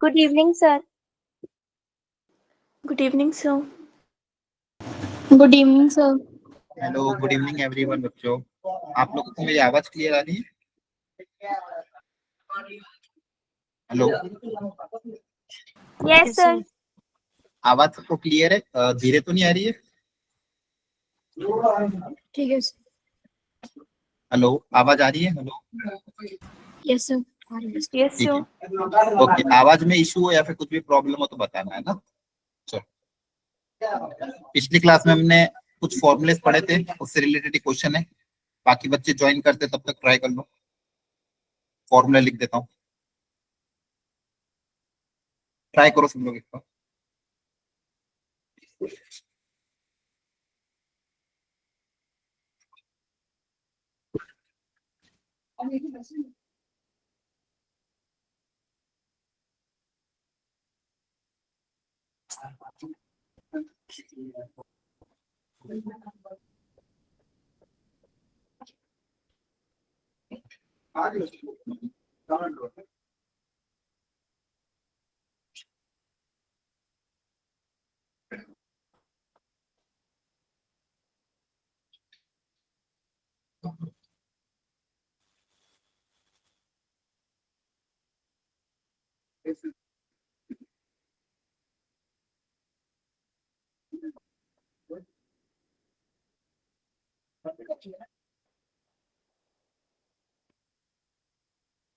Good evening, sir. Good evening, sir. Good evening, sir. Hello good evening everyone बच्चों, आप लोगों को मेरी आवाज क्लियर आ रही है? Hello, Yes, sir. आवाज सबको क्लियर है? धीरे तो नहीं आ रही है? ठीक है सर. हेलो, आवाज आ रही है? Hello, yes sir. Yes, ठीक sir. है. ओके, आवाज में इशू हो या फिर कुछ भी प्रॉब्लम हो तो बताना है ना. चलो, पिछली क्लास में हमने कुछ फॉर्मूलेस पढ़े थे, उससे रिलेटेड क्वेश्चन है. बाकी बच्चे ज्वाइन करते तब तक ट्राई कर लो. फॉर्मूला लिख देता हूँ, ट्राई करो सब लोग इसका.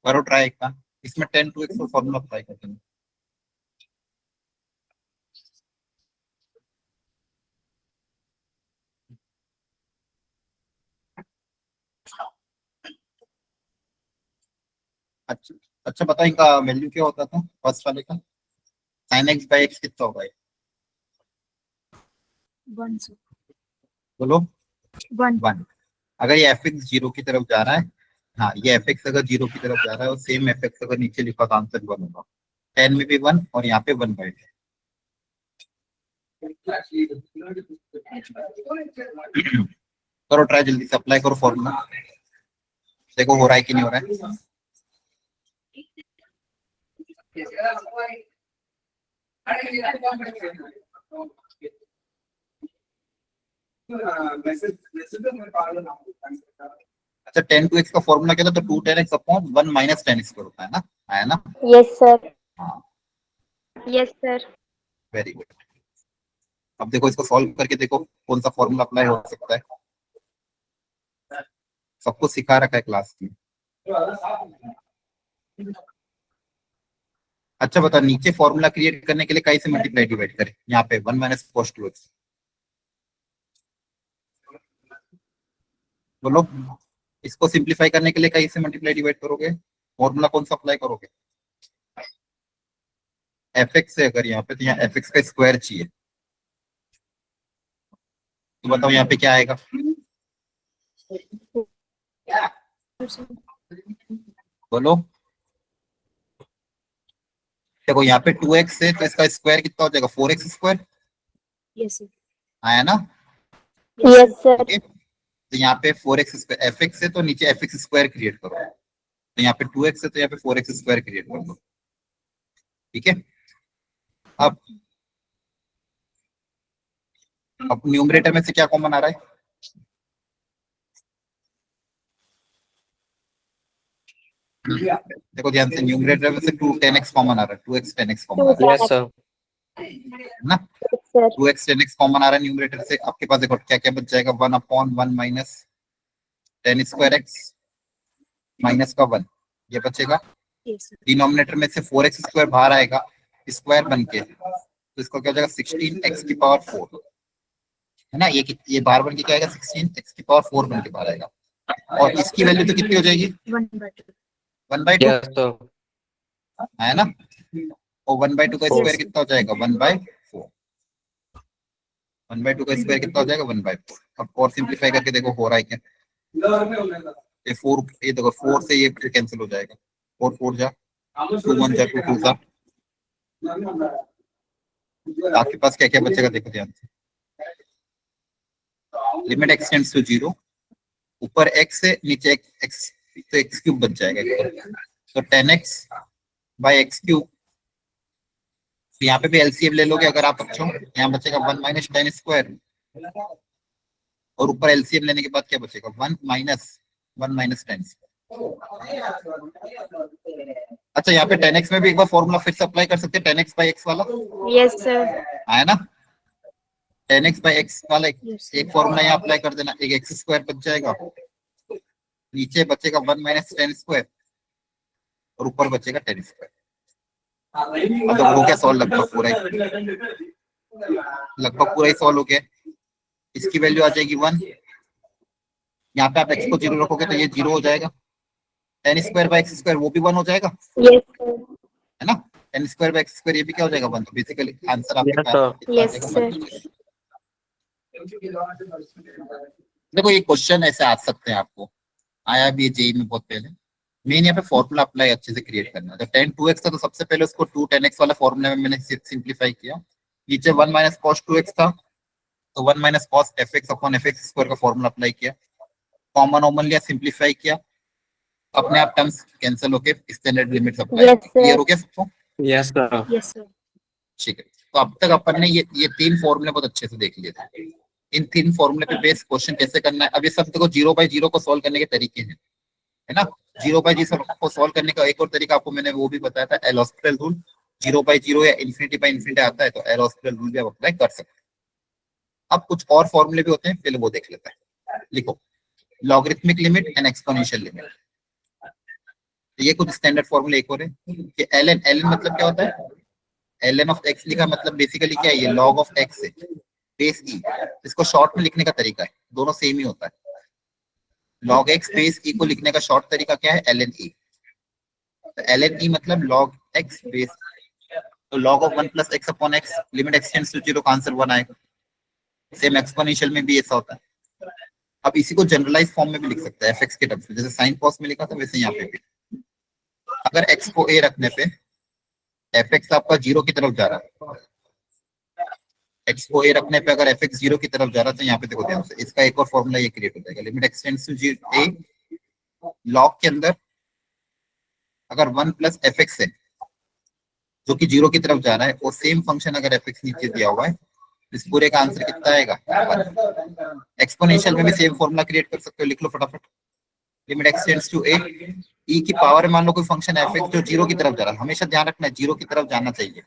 करो ट्राई एक बार. इसमें 10 to x का फॉर्मूला अप्लाई करते हैं. अच्छा अच्छा, बताओ इनका वैल्यू क्या होता था फर्स्ट वाले का? sin x by x कितना होगा ये? 1 सर. बोलो. 1. 1. अगर ये fx 0 की तरफ जा रहा है, हाँ ये fx अगर 0 की तरफ जा रहा है और सेम fx अगर नीचे लिखा तो आंसर 1 होगा. 10 में भी 1 और यहाँ पे 1/10. करो ट्राई, जल्दी से अप्लाई करो फॉर्मूला. देखो हो रहा है कि नहीं हो रहा है. अच्छा, 10 to x का फॉर्मूला क्या था? तो 2 10x अपॉन 1 माइनस 10x होता है ना, आया ना? Yes, sir. हाँ, Yes, sir. Very good. अब देखो इसको सॉल्व करके देखो कौन सा फॉर्मूला अप्लाई हो सकता है. सबको सिखा रखा है क्लास में. अच्छा बता, नीचे फॉर्मूला क्रिएट करने के लिए काई से मल्टीप्लाई डिवाइड करें? यहाँ पे 1 माइनस cos 2x. बोलो, इसको सिंप्लीफाई करने के लिए काई से मल्टीप्लाई डिवाइड करोगे? फॉर्मूला कौन सा अप्लाई करोगे? fx से अगर यहाँ पे, तो यहाँ fx का स्क्वायर चाहिए, तो बताओ यहाँ पे क्या आएगा? बोलो. देखो यहाँ पे 2x है तो इसका स्क्वायर कितना हो जाएगा? 4x square. Yes sir. आया ना? Yes, sir. ओके, तो यहाँ पे 4x स्क्वायर fx है तो नीचे fx स्क्वायर क्रिएट करो. तो यहाँ पे 2x है तो यहाँ पे 4x स्क्वायर क्रिएट कर दो. ठीक है. अब न्यूमरेटर में से क्या कॉमन आ रहा है? देखो ध्यान से, न्यूमरेटर में से 2 10x कॉमन आ रहा है. 2x 10x कॉमन आ रहा Yes, sir. है ना? Yes, sir. 2x 10x common आ रहा है न्यूमरेटर से. आपके पास देखो क्या क्या बच जाएगा? 1 upon 1 minus 10 square x minus का 1, ये बचेगा. Yes sir. डिनोमिनेटर में से 4x स्क्वायर बाहर आएगा स्क्वायर बन के, तो इसको क्या हो जाएगा? 16x की पावर 4 है ना. ये बाहर बन के क्या आएगा? 16x की पावर 4 बन के बाहर आएगा. और इसकी वैल्यू तो कितनी हो जाएगी? 1/2. 1/2 Yes, sir. है ना. और 1/2 का स्क्वायर कितना हो जाएगा? 1/4. 1/2 का स्क्वायर कितना हो जाएगा? 1/4. अब और सिंप्लीफाई करके देखो हो रहा है क्या? ये 4, ये देखो 4 से ये कैंसिल हो जाएगा. 4 4 जा, 2 1 जा, 2 2 जा. आपके पास क्या क्या बचेगा देखो ध्यान से. लिमिट x टेंड्स टू 0, ऊपर x है नीचे x, तो x क्यूब बच जाएगा. तो 10x by x क्यूब तो यहाँ पे भी एलसीएम ले लोगे अगर आप बच्चों, यहाँ बचेगा 1 माइनस टेन स्क्वायर, और ऊपर एलसीएम लेने के बाद क्या बचेगा 1 माइनस 10। अच्छा यहाँ पे 10x में भी एक बार फॉर्मूला फिर से अप्लाई कर सकते हैं, 10x/x वाला Yes, sir. आया ना, 10x/x वाला Yes, एक फॉर्मूला यहाँ अप्लाई कर देना, एक एक्स स्क्वायर बच जाएगा, नीचे बचेगा 1 - 10 स्क्वायर, और ऊपर बचेगा 10 स्क्वायर। मतलब हो गया सॉल्व, लगभग पूरा ही सॉल्व हो गया। इसकी वैल्यू आ जाएगी 1, यहाँ पे आप x को 0 रखोगे तो ये 0 हो जाएगा, 10 स्क्वायर/x स्क्वायर वो भी 1 हो जाएगा, Yes, sir. है ना, 10 स्क्वायर/x स्क्वायर ये भी क्या हो जाएगा 1, तो बेसिकली आंसर आपके Yes, पास sir. कितना आ Yes, जाएगा, sir. 1। देखो ये क्वेश्चन ऐसे आ सकते हैं, आपको आया भी जेई में बहुत पहले। मेन यहाँ पे फॉर्मूला अप्लाई अच्छे से क्रिएट करना है। तो 10 2x था तो सबसे पहले उसको 2 10x वाला फॉर्मूला में मैंने सिंप्लीफाई किया। नीचे 1 माइनस कॉस 2x था तो 1 minus cos fx upon fx square का फॉर्मूला अप्लाई किया, कॉमन ओमन लिया, सिंप्लीफाई किया, अपने आप टर्म्स कैंसिल होके standard limits apply. Yes, sir. Clear हो गया सबको? Yes, sir. Yes, sir. ठीक है, तो अब तक अपन ने ये 3 फॉर्मूले बहुत अच्छे से देख लिए थे। इन 3 फॉर्मूले पे बेस्ड क्वेश्चन कैसे करना है, अब ये सब देखो 0/0 को सॉल्व करने के तरीके हैं, है ना। 0/0 को सॉल्व करने का एक और तरीका आपको मैंने वो भी बताया था, एल हॉस्पिटल रूल। 0/0 या इन्फिनिटी आता है तो एल हॉस्पिटल रूल भी आप अप्लाई कर सकते हैं। अब कुछ और फॉर्मूले भी होते हैं, पहले वो देख लेते हैं। लिखो, logarithmic limit and exponential limit. ये कुछ स्टैंडर्ड फॉर्मूले एक और है कि ln मतलब क्या होता है, ln ऑफ x लिखा मतलब बेसिकली क्या है, ये log ऑफ x है बेस e। इसको शॉर्ट में लिखने का तरीका है, दोनों सेम ही होता है। log x बेस e को लिखने का शॉर्ट तरीका क्या है, ln e। तो ln e मतलब log x बेस, तो log of 1 + x upon x, limit x tends to 0 का आंसर 1 आएगा। सेम एक्सपोनेंशियल में भी ऐसा होता है। अब इसी को जनरलाइज फॉर्म में भी लिख सकते हैं fx के टर्म्स में, जैसे sin cos में लिखा था वैसे यहाँ पे भी। अगर x को a रखने पे fx आपका 0 की तरफ जा रहा है, x को a रखने पे अगर fx 0 की तरफ जा रहा है तो यहाँ पे देखो ध्यान से, इसका एक और फॉर्मूला ये क्रिएट हो जाएगा, limit x tends to a, log के अंदर अगर 1 + fx है जो कि 0 की तरफ जा रहा है, और सेम फंक्शन अगर fx नीचे दिया हुआ है, इस पूरे का आंसर कितना आएगा। एक्सपोनेंशियल में भी सेम फॉर्मूला क्रिएट कर सकते हो, लिख लो फटाफट। Limit x tends to a, e की पावर मान लो कोई फंक्शन fx जो 0 की तरफ जा रहा है, हमेशा ध्यान रखना है 0 की तरफ जाना चाहिए,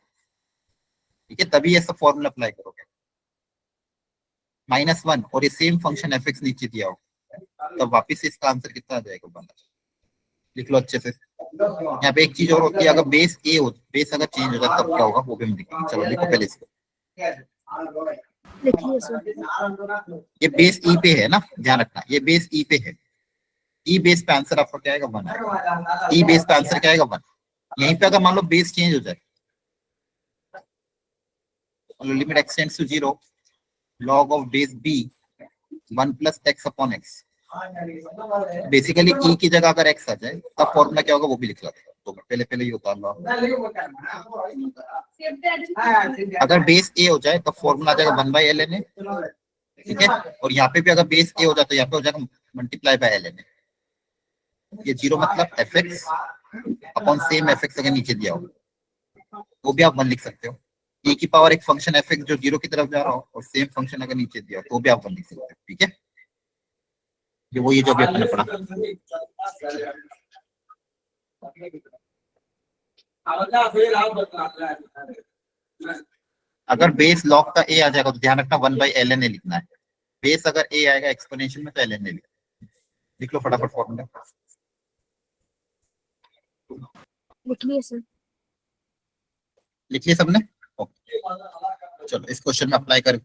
ठीक है, तभी ये सब फॉर्मूला अप्लाई करोगे। -1 और ये सेम फंक्शन fx नीचे दिया हो, तब वापिस इसका आंसर कितना आ जाएगा, 1। लिख लो अच्छे से। यहाँ पे एक चीज और होती है, अगर बेस ए हो, बेस अगर चेंज हो जाए तब क्या होगा वो भी हम लिखेंगे। चलो लिखो पहले इसको, लिखिए सर। ये बेस ई पे है ना, ध्यान रखना ये बेस ई पे है, ई बेस पे आंसर आपका क्या आएगा 1, ई बेस पे आंसर क्या आएगा 1। यहीं पे अगर मान लो बेस चेंज हो जाए, limit x tends to 0, log of base b 1 + x upon x। Basically e की जगह अगर x आ जाए तब फॉर्मूला क्या होगा वो भी लिख लो, तो पहले ये उतार लो। अगर बेस ए हो जाए तब फॉर्मूला आ जाएगा 1/ln a, ठीक है, और यहाँ पे भी अगर बेस ए हो जाए तो यहाँ पे हो जाएगा ×ln a। ये 0 मतलब fx अपॉन सेम fx अगर नीचे दिया हो वो भी आप 1 लिख सकते हो। e की पावर एक फंक्शन fx जो 0 की तरफ जा रहा हो और सेम फंक्शन अगर नीचे दिया हो तो भी आप 1 लिख सकते हो, ठीक है। ये जो भी आपने पढ़ा। अगर बेस लॉग का ए आ जाएगा तो ध्यान रखना 1/ln a लिखना है। बेस अगर ए आएगा एक्सपोनेंशियल में तो ln a लिख लो फटाफट फॉर्मूला। लिख लिए सर। लिख लिया सबने? ओके, चलो इस क्वेश्चन में अप्लाई कर।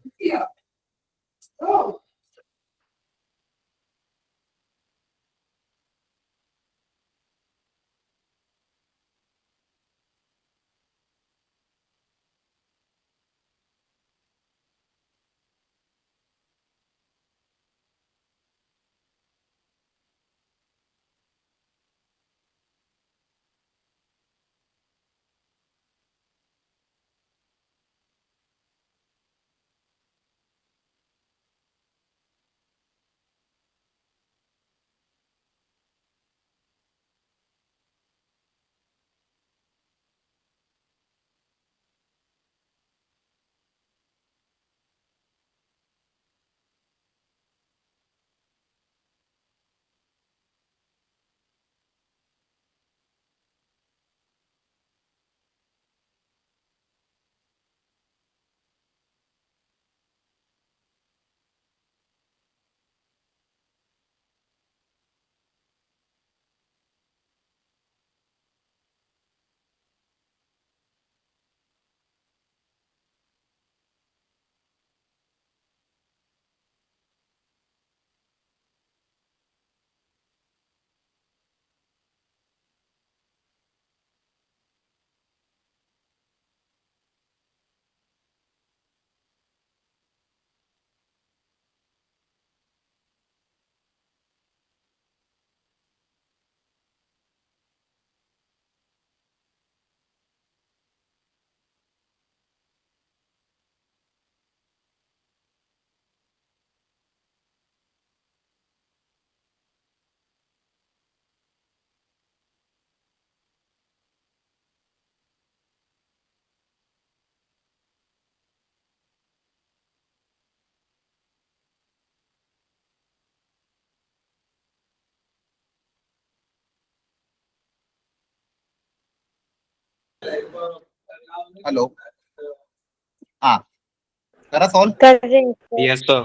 हेलो, हाँ करा सॉल्व? कर रहे हैं सर। Yes sir.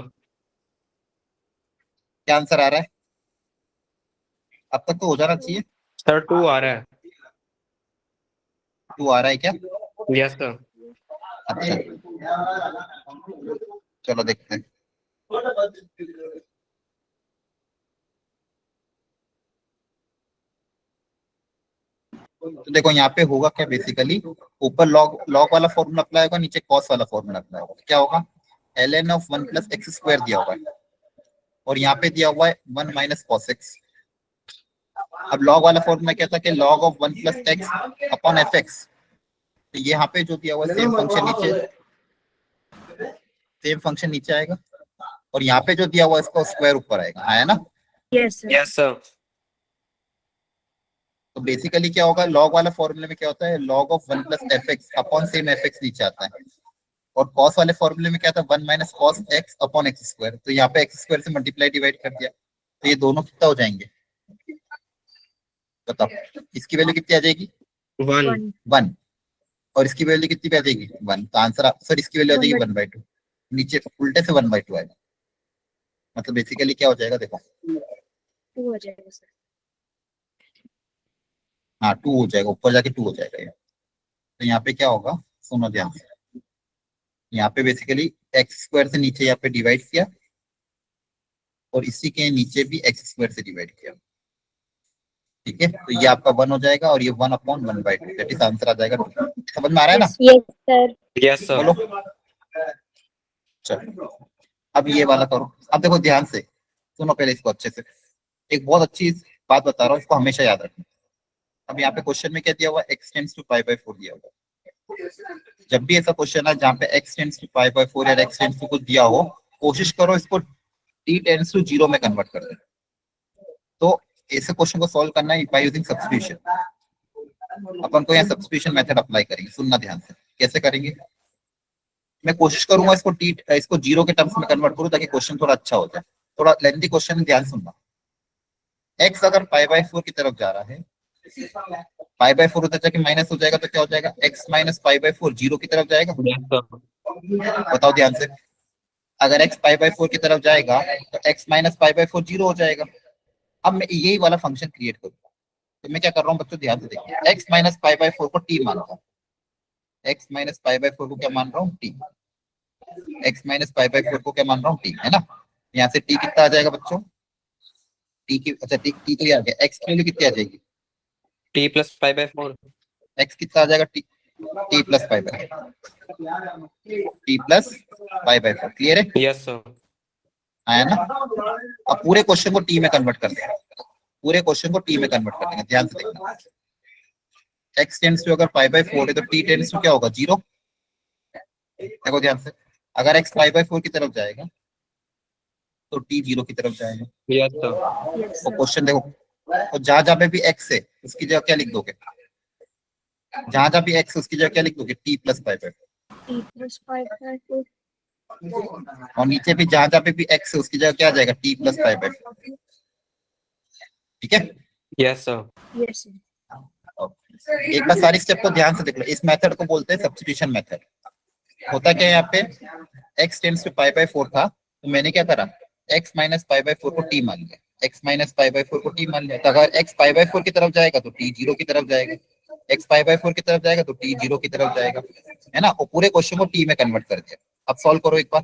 क्या आंसर आ रहा है? अब तक तो हो जाना चाहिए। सर 2 आ रहा है। 2 आ रहा है क्या? Yes sir. अच्छा, चलो देखते हैं। तो देखो यहाँ पे होगा क्या, बेसिकली ऊपर लॉग लॉग वाला फॉर्मूला अप्लाई होगा, नीचे कॉस वाला फॉर्मूला अप्लाई होगा। क्या होगा? ln of 1 plus x square दिया हुआ है और यहाँ पे दिया हुआ है 1 माइनस कॉस एक्स। अब लॉग वाला फॉर्मूला क्या था कि log of 1 plus x upon F x. तो यहाँ पे जो दिया हुआ है सेम फंक्शन नीचे आएगा और यहाँ पे जो दिया हुआ है इसका स्क्वायर ऊपर आएगा। आया ना? Yes, sir. Yes sir. तो बेसिकली क्या होगा, लॉग वाला फॉर्मूले में क्या होता है, log of 1 plus F x upon same F x नीचे आता है। और कॉस वाले फॉर्मूले में क्या था, 1 minus cos x upon x square. तो यहाँ पे एक्स स्क्वायर से मल्टीप्लाई डिवाइड कर दिया, तो ये दोनों कितना हो जाएंगे बताओ? इसकी वैल्यू कितनी आ जाएगी? 1। 1। और इसकी वैल्यू कितनी आ जाएगी? 1। तो आंसर सर इसकी वैल्यू आ जाएगी 1/2। नीचे उल्टे से 1/2 आएगा। मतलब बेसिकली क्या हो जाएगा देखो, 2 हो जाएगा सर। हाँ 2 हो जाएगा, ऊपर जाके 2 हो जाएगा ये। तो यहाँ पे क्या होगा, सुनो ध्यान से। यहाँ पे बेसिकली एक्स स्क्वायर से नीचे यहाँ पे डिवाइड किया और इसी के नीचे भी एक्स स्क्वायर से डिवाइड किया। ठीक है, तो ये आपका 1 हो जाएगा और ये 1/1/2, दैट इज आंसर आ जाएगा 2। समझ में आ रहा है ना? Yes sir. Yes sir. बोलो। चलो अब ये वाला करो। अब देखो ध्यान से सुनो पहले इसको अच्छे से। एक बहुत अच्छी बात बता रहा हूँ, इसको हमेशा याद रखना। अब यहाँ पे क्वेश्चन में क्या दिया हुआ है, x टेंड्स टू π/4 दिया हुआ है। जब भी ऐसा क्वेश्चन है जहाँ पे x टेंड्स टू π/4 या x टेंड्स टू कुछ दिया हो, कोशिश करो इसको t टेंड्स टू 0 में कन्वर्ट कर दे। तो ऐसे क्वेश्चन को सॉल्व करना है बाय यूजिंग सब्स्टिट्यूशन। अपन को यहाँ सब्स्टिट्यूशन मेथड अप्लाई करेंगे, सुनना ध्यान से। कैसे करेंगे? मैं कोशिश करूंगा इसको 0 के टर्म्स में कन्वर्ट करूं ताकि क्वेश्चन थोड़ा अच्छा हो जाए। थोड़ा लेंथी क्वेश्चन, ध्यान सुनना। x अगर π/4 की तरफ जा रहा है, π/4 उधर जाके माइनस हो जाएगा, तो क्या हो जाएगा, x माइनस π/4 0 की तरफ जाएगा। Yes sir. बताओ ध्यान से। अगर x π/4 की तरफ जाएगा तो x माइनस π/4 0 हो जाएगा। अब मैं यही वाला फंक्शन क्रिएट करूंगा। तो मैं क्या कर रहा हूँ बच्चों, ध्यान से देखिए। x माइनस π/4 को t मान रहा हूँ। x माइनस π/4 को क्या मान रहा हूँ, t। x माइनस π/4 को क्या मान रहा हूँ, t, है ना? यहाँ से t कितना आ जाएगा बच्चों, t की, अच्छा t तो ये आ गया। x की वैल्यू कितनी आ जाएगी, t प्लस π/4। x कितना आ जाएगा, t plus π/4, t plus π/4। Clear है? Yes sir. आया ना? अब पूरे क्वेश्चन को टी में कन्वर्ट कर देंगे। पूरे क्वेश्चन को टी में कन्वर्ट कर देंगे, ध्यान से देखना। x टेंड्स टू अगर π/4 है तो t टेंड्स टू क्या होगा, 0। देखो ध्यान से, अगर x π/4 की तरफ जाएगा तो t 0 की तरफ जाएगा। Yes sir. Yes, तो sir. क्वेश्चन देखो, और जहां जहां पे भी x है उसकी जगह क्या लिख दोगे, जहां जहां भी x है उसकी जगह क्या लिख दोगे, t प्लस π/4। T plus 5/4. और नीचे भी जहां जहां पे भी x है उसकी जगह क्या आ जाएगा, t प्लस π/4। ठीक है? Yes sir. Yes, sir. एक बार सारी स्टेप को ध्यान से देख लो। इस मेथड को बोलते हैं सब्स्टिट्यूशन मेथड। होता क्या है यहाँ पे, x टेंड्स टू π/4 था तो मैंने क्या करा, x माइनस π/4 को t मान लिया। x माइनस π/4 को t मान लिया, तो अगर x π/4 की तरफ जाएगा तो t 0 की तरफ जाएगा। x π/4 की तरफ जाएगा तो t 0 की तरफ जाएगा, है ना? और पूरे क्वेश्चन को t में कन्वर्ट कर दिया। अब सॉल्व करो एक बार।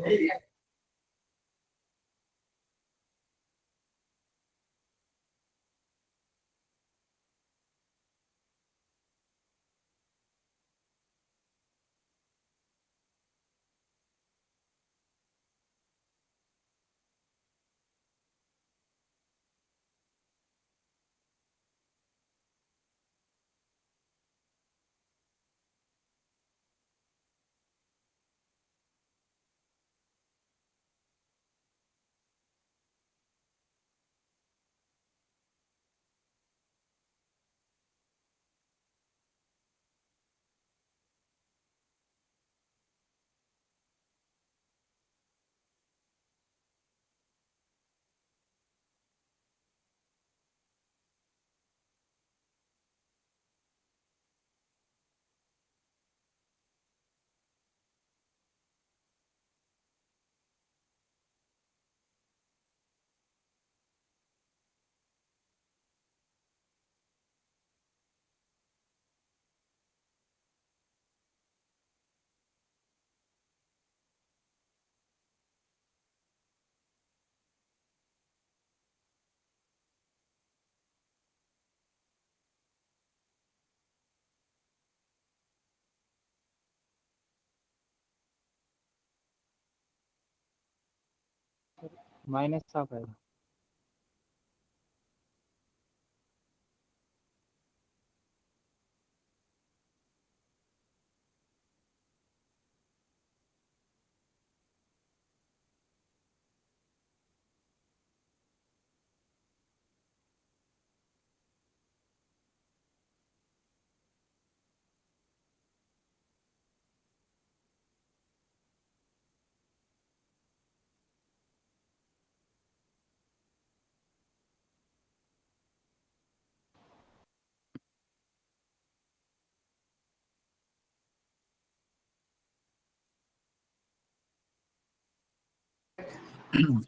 माइनस हाफ आएगा।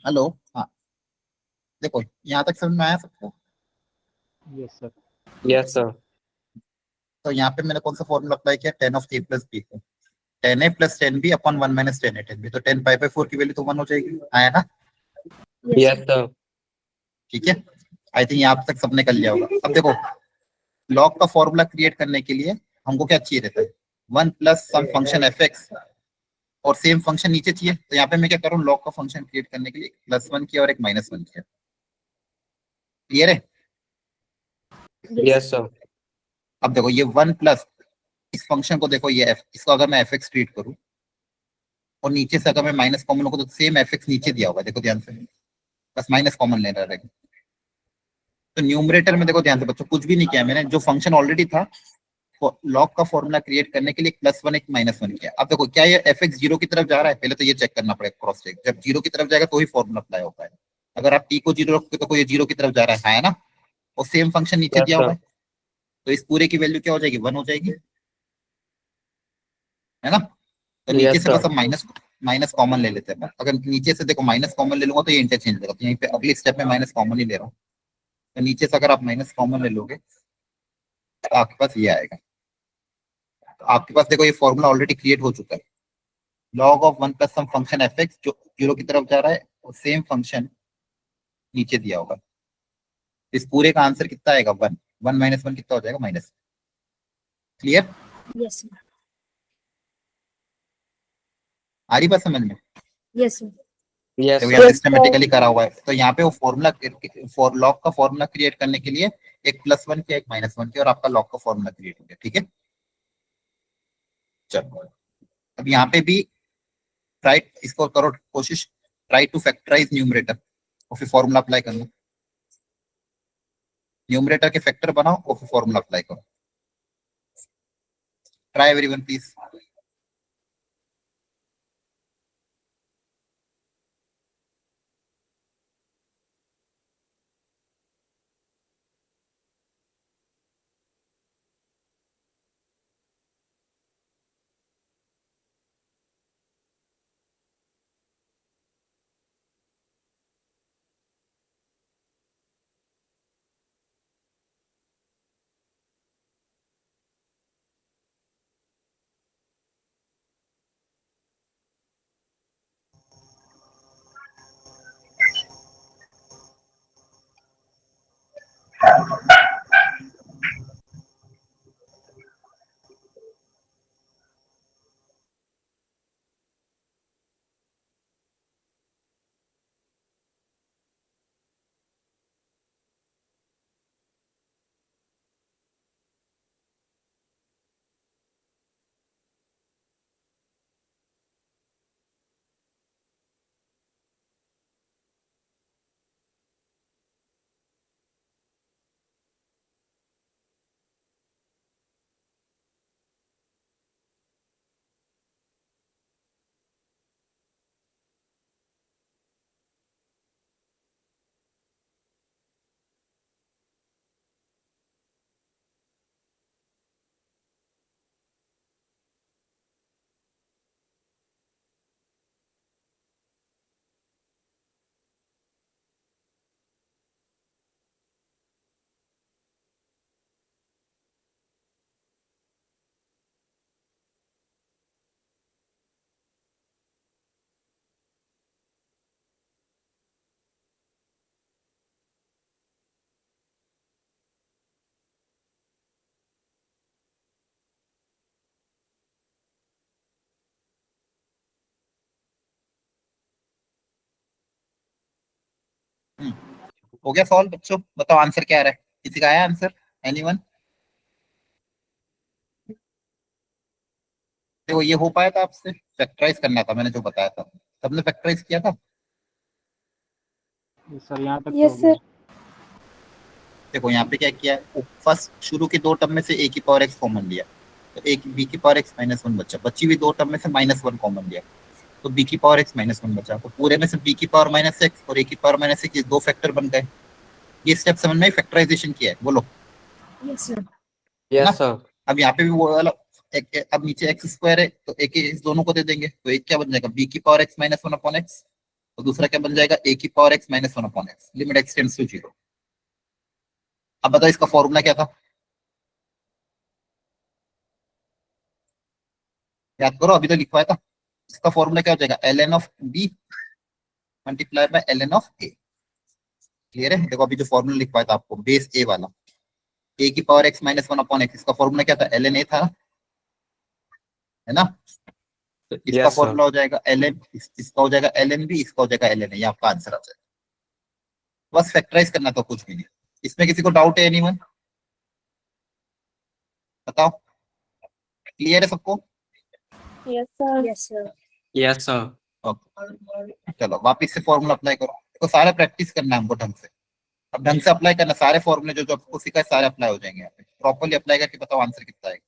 हेलो, हाँ, देखो यहाँ तक समझ में आया सबको? Yes sir. Yes, sir. तो यहाँ पे मैंने कौन सा फॉर्मूला अप्लाई किया? Tan of A plus B को, tan A plus tan B upon one minus tan A tan B, तो टेन पाई बाई फोर की वैल्यू तो वन हो जाएगी, आया ना? Yes, sir. ठीक है, आई थिंक यहाँ तक सबने कर लिया होगा। अब देखो, लॉग का फॉर्मूला क्रिएट करने के लिए हमको क्या चाहिए रहता है? One plus some function f x, और सेम फंक्शन नीचे चाहिए। तो यहाँ पे मैं क्या करूँ, लॉग का फंक्शन क्रिएट करने के लिए प्लस वन किया और एक माइनस वन किया। क्लियर है? Yes, sir. अब देखो ये वन प्लस इस फंक्शन को देखो, ये एफ, इसको अगर मैं एफ एक्स ट्रीट करूँ और नीचे से अगर मैं माइनस कॉमन लूँ तो सेम एफ एक्स नीचे दिया होगा, देखो ध्यान से, बस माइनस कॉमन लेना रहेगा। तो न्यूमरेटर में देखो ध्यान से बच्चों, कुछ भी नहीं किया मैंने, जो फंक्शन ऑलरेडी था लॉग का फॉर्मूला क्रिएट करने के लिए प्लस वन एक माइनस वन किया। अब देखो क्या ये एफ एक्स जीरो की तरफ जा रहा है? पहले तो ये चेक करना पड़ेगा, क्रॉस चेक। जब जीरो की तरफ जाएगा तो ही फॉर्मूला अप्लाई होता है। अगर आप टी को जीरो रखोगे तो ये जीरो की तरफ जा रहा है ना? और सेम फंक्शन नीचे Yes, दिया हुआ sir. है, तो इस पूरे की वैल्यू क्या हो जाएगी? वन हो जाएगी, है ना? तो नीचे Yes, से बस sir. अब माइनस माइनस कॉमन ले लेते हैं। अगर नीचे से देखो माइनस कॉमन ले लूंगा तो ये इंटरचेंज होगा, तो यहीं पे अगले स्टेप में माइनस कॉमन ही ले रहा हूँ। तो नीचे से अगर आप माइनस कॉमन ले लोगे तो आपके पास ये आएगा। तो आपके पास देखो ये फॉर्मूला ऑलरेडी क्रिएट हो चुका है, log of one plus some function f x जो जीरो की तरफ जा रहा है और सेम फंक्शन नीचे दिया होगा। इस पूरे का आंसर कितना आएगा? वन, वन माइनस वन कितना हो जाएगा? माइनस। क्लियर? Yes, sir. आ रही बात समझ में? Yes, sir. Yes, देखो sir. यहाँ सिस्टमेटिकली करा हुआ है। तो यहाँ पे वो फॉर्मूला फॉर लॉग का फॉर्मूला क्रिएट करने के लिए एक प्लस वन किया एक माइनस वन किया और आपका लॉग का फॉर्मूला क्रिएट हो गया। ठीक है, चलो अब यहाँ पे भी ट्राई इसको करो कोशिश, ट्राई टू फैक्टराइज न्यूमरेटर और फिर फॉर्मूला अप्लाई करना। न्यूमरेटर के फैक्टर बनाओ और फिर फॉर्मूला अप्लाई करो। Try everyone please. हो गया सॉल्व बच्चों? बताओ आंसर क्या आ रहा है, किसी का आया आंसर? एनीवन? देखो ये हो पाया था आपसे, फैक्टराइज करना था मैंने जो बताया था, सबने फैक्टराइज किया था। सर यहाँ तक तो Yes, हो गया। sir. देखो यहाँ पे क्या किया है, फर्स्ट शुरू के दो टर्म में से ए की पावर एक्स कॉमन लिया, तो एक बी की पावर एक्स माइनस वन बचा, बची हुई दो टर्म में से माइनस वन कॉमन लिया, तो बी की पावर एक्स माइनस वन बचा, तो पूरे में से बी की पावर माइनस एक्स और ए की पावर माइनस एक्स, दो फैक्टर बन गए। ये स्टेप समझ में फैक्टराइजेशन किया है, बोलो। Yes, sir. Yes, sir. अब यहाँ पे भी वो वाला अब नीचे एक्स स्क्वायर है तो एक इस दोनों को दे देंगे, तो एक क्या बन जाएगा, बी की power x minus one upon x, तो दूसरा क्या बन जाएगा, ए की power x minus one upon x, limit x tends to zero. अब बताओ इसका फॉर्मूला क्या था, याद करो, अभी तो लिखवाया था। इसका फॉर्मूला क्या हो जाएगा, l n of b multiply by l n of a. Clear है? देखो अभी जो फॉर्मूला लिखवाया था आपको, बेस ए वाला, ए की power x minus one upon x, इसका फॉर्मूला क्या था, एल एन ए था, है ना? तो इसका Yes, sir. फॉर्मूला हो जाएगा एल एन, इसका हो जाएगा एल एन बी, इसका हो जाएगा एल एन ए, ये आपका आंसर आ जाएगा। बस फैक्टराइज करना था, कुछ भी नहीं। इसमें किसी को डाउट है एनीवन? बताओ, क्लियर है सबको? Yes, sir. Yes, sir. Yes, sir. Okay, चलो वापिस से फॉर्मूला अप्लाई करो, तो सारा प्रैक्टिस करना है हमको ढंग से। अब ढंग से अप्लाई करना, सारे फॉर्मूले जो जो आपको सिखा है सारे अप्लाई हो जाएंगे यहाँ पे। प्रॉपर्ली अप्लाई करके बताओ आंसर कितना आएगा।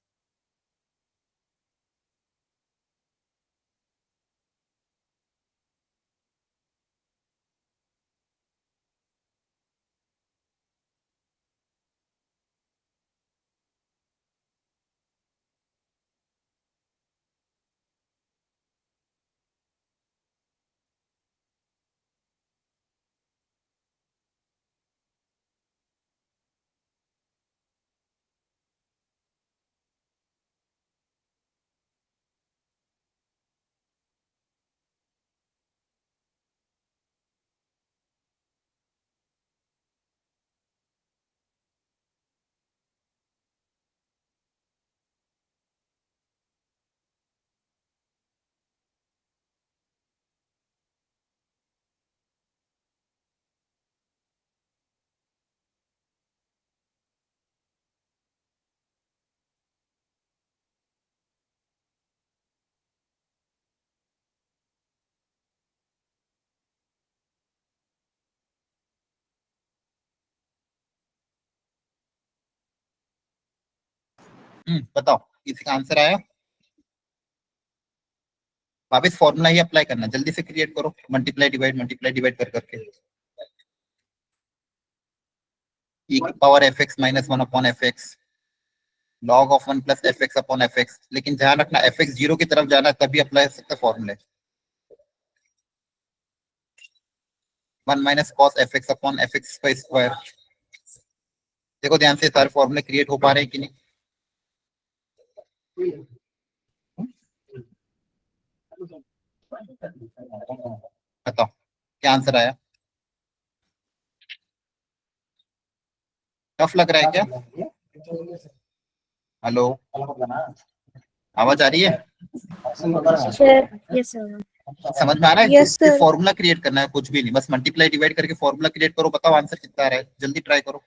बताओ किसी का आंसर आया? वापिस फॉर्मूला ही अप्लाई करना, जल्दी से क्रिएट करो, मल्टीप्लाई डिवाइड कर करके। e की power F x minus one upon F x, log of one plus F x upon F x, लेकिन ध्यान रखना एफ एक्स जीरो की तरफ जाना है तभी अप्लाई कर सकते फॉर्मूले। One minus cos F x upon F x का स्क्वायर। देखो ध्यान से सारे फॉर्मूले क्रिएट हो पा रहे हैं कि नहीं? बताओ क्या आंसर आया? टफ लग रहा है क्या? हेलो, आवाज आ रही है? Sir. Yes, sir. समझ में आ रहा है? Yes, sir. फॉर्मूला क्रिएट करना है, कुछ भी नहीं, बस मल्टीप्लाई डिवाइड करके फॉर्मूला क्रिएट करो। बताओ आंसर कितना आ रहा है, जल्दी ट्राई करो।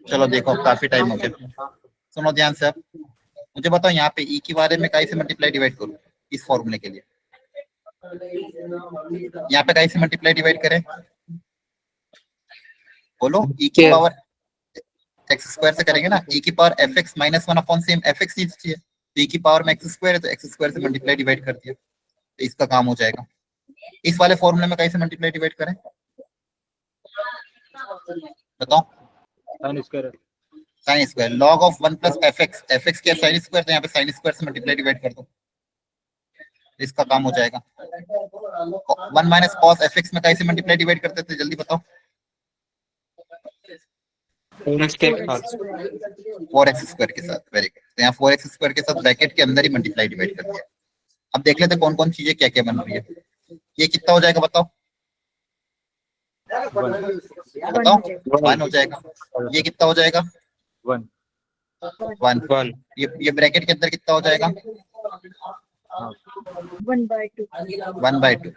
चलो देखो काफी टाइम हो गया, सुनो ध्यान से। अब मुझे बताओ यहाँ पे ई के बारे में काई से मल्टीप्लाई डिवाइड करूँ इस फॉर्मूले के लिए? यहाँ पे काई से मल्टीप्लाई डिवाइड करें, बोलो। ई की क्या? पावर एक्स स्क्वायर से करेंगे ना, ई की power F x minus one upon same F x नीचे है, तो ई की पावर में एक्स स्क्वायर है तो एक्स स्क्वायर से मल्टीप्लाई डिवाइड कर दिया, तो इसका काम हो जाएगा। इस वाले फॉर्मूले में कैसे मल्टीप्लाई डिवाइड करें बताओ? Sine square sine square, log of one plus F x क्या साइन स्क्वायर, तो यहाँ पे साइन स्क्वायर से मल्टीप्लाई डिवाइड कर दो, इसका काम हो जाएगा। 1 माइनस कॉस एफ एक्स में कैसे मल्टीप्लाई डिवाइड करते थे, जल्दी बताओ। 4x के साथ 4x² के साथ, वेरी गुड। तो यहाँ 4x² के साथ ब्रैकेट के अंदर ही मल्टीप्लाई डिवाइड कर दिया। अब देख लेते कौन कौन चीजें क्या क्या बन रही है। ये कितना हो जाएगा बताओ, बताओ। 1 हो जाएगा। ये कितना हो जाएगा, 1 1। 1 ये ब्रैकेट के अंदर कितना हो जाएगा, 1/2. 1/2 1 है ना, by 2.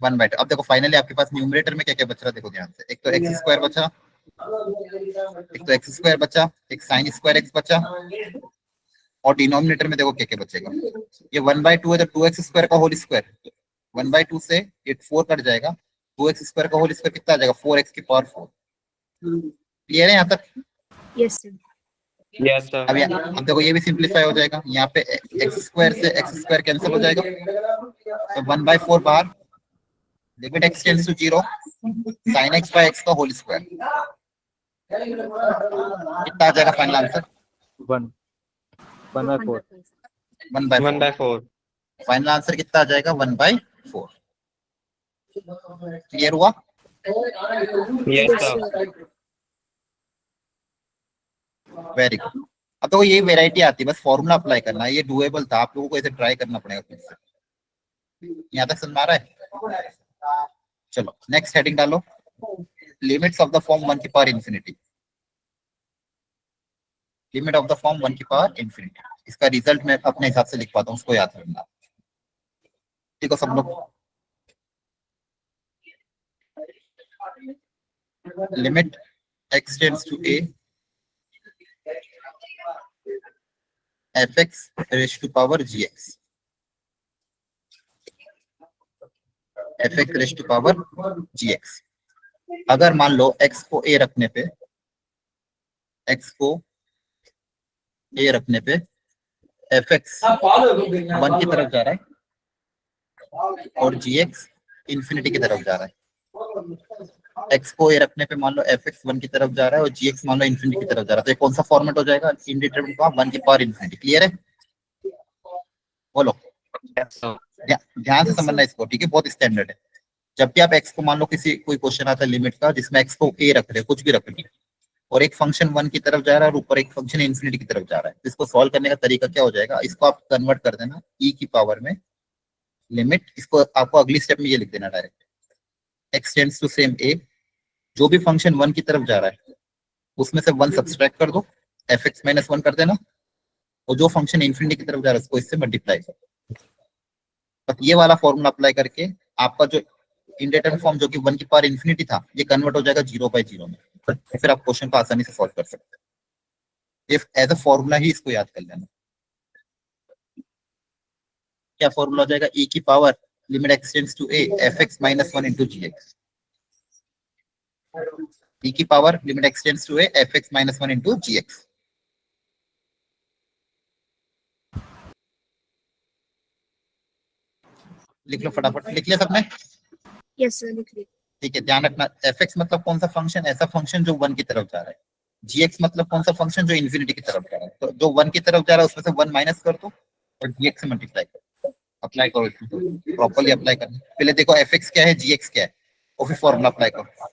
1/2। अब देखो फाइनली आपके पास न्यूमरेटर में क्या क्या बच रहा है, देखो ध्यान से। एक तो x² बचा, एक तो x² बचा, एक sin² x बचा, और डिनोमिनेटर में देखो क्या क्या बचेगा। ये 1/2 है तो 2x² का होल स्क्वायर, 1/2 से ये 4 कट जाएगा, 2x² का होल स्क्वायर कितना आ जाएगा, 4x की पावर 4। क्लियर है यहाँ तक। Yes, sir. यस सर अब देखो ये भी सिंप्लीफाई हो जाएगा, यहाँ पे x² से x² कैंसिल हो जाएगा, तो 1/4 बाहर, limit x tends to 0, sin x by x का होल स्क्वायर कितना आ जाएगा फाइनल आंसर, 1 1/4 1/4। 1/4 फाइनल आंसर कितना आ जाएगा, 1/4। क्लियर हुआ। Yes sir very good. अब तो ये वेराइटी आती है, बस फॉर्मूला अप्लाई करना है, ये डुएबल था, आप लोगों को ऐसे ट्राई करना पड़ेगा खुद से। यहाँ तक समझ आ रहा है। चलो नेक्स्ट हेडिंग डालो, लिमिट्स ऑफ द फॉर्म 1 की power infinity. Limit of the form 1 की पावर इंफिनिटी, इसका रिजल्ट मैं अपने हिसाब से लिख पाता हूँ, उसको याद रखना। ठीक है सब लोग। Limit x tends to a fx raise to power gx, fx raise to power gx। अगर मान लो x को a रखने पे, x को a रखने पे fx 1 की तरफ जा रहा है और gx इंफिनिटी की तरफ जा रहा है। x को a रखने पे मान लो fx 1 की तरफ जा रहा है और gx मान लो इंफिनिटी की तरफ जा रहा है, तो ये कौन सा फॉर्मेट हो जाएगा, इंडिटरमिनेट का 1 की पावर इंफिनिटी। क्लियर है, बोलो। यस सर ध्यान से समझना इसको, ठीक है, बहुत स्टैंडर्ड है। जब भी आप x को मान लो, किसी कोई क्वेश्चन आता है लिमिट का जिसमें x को a रख रहे हो, कुछ भी रख रहे हो, और एक फंक्शन 1 की तरफ जा रहा है और ऊपर एक फंक्शन इंफिनिटी की तरफ जा रहा है, तो इसको सॉल्व करने का तरीका क्या हो जाएगा, इसको आप कन्वर्ट कर देना e की पावर में लिमिट, इसको आपको अगली स्टेप में ये लिख देना direct, x tends to same a, जो भी फंक्शन 1 की तरफ जा रहा है उसमें से 1 सब्सट्रैक्ट कर दो, fx माइनस 1 कर देना, और जो फंक्शन इंफिनिटी की तरफ जा रहा है उसको इससे मल्टीप्लाई कर। बस ये वाला फॉर्मूला अप्लाई करके आपका जो इंडेटर्मिनेट फॉर्म जो कि 1 की पावर इंफिनिटी था, ये कन्वर्ट हो जाएगा 0/0 में, फिर आप क्वेश्चन को आसानी से सॉल्व कर सकते हैं। इफ एज अ फॉर्मूला ही इसको याद कर लेना। क्या फॉर्मूला हो जाएगा, e की power limit x tends to a fx minus 1 into gx, e की power limit x tends to a fx minus 1 into gx। लिख लो फटाफट, लिख लिया सबने। Yes, sir. लिख ली. ठीक है, ध्यान रखना, fx मतलब कौन सा फंक्शन, ऐसा फंक्शन जो 1 की तरफ जा रहा है, gx मतलब कौन सा फंक्शन जो इंफिनिटी की तरफ जा रहा है, तो जो 1 की तरफ जा रहा है उसमें से 1 माइनस कर दो और gx से मल्टीप्लाई करो, अप्लाई करो, प्रॉपर्ली अप्लाई करना। पहले देखो fx क्या है, gx क्या है, और फिर फॉर्मूला अप्लाई करो।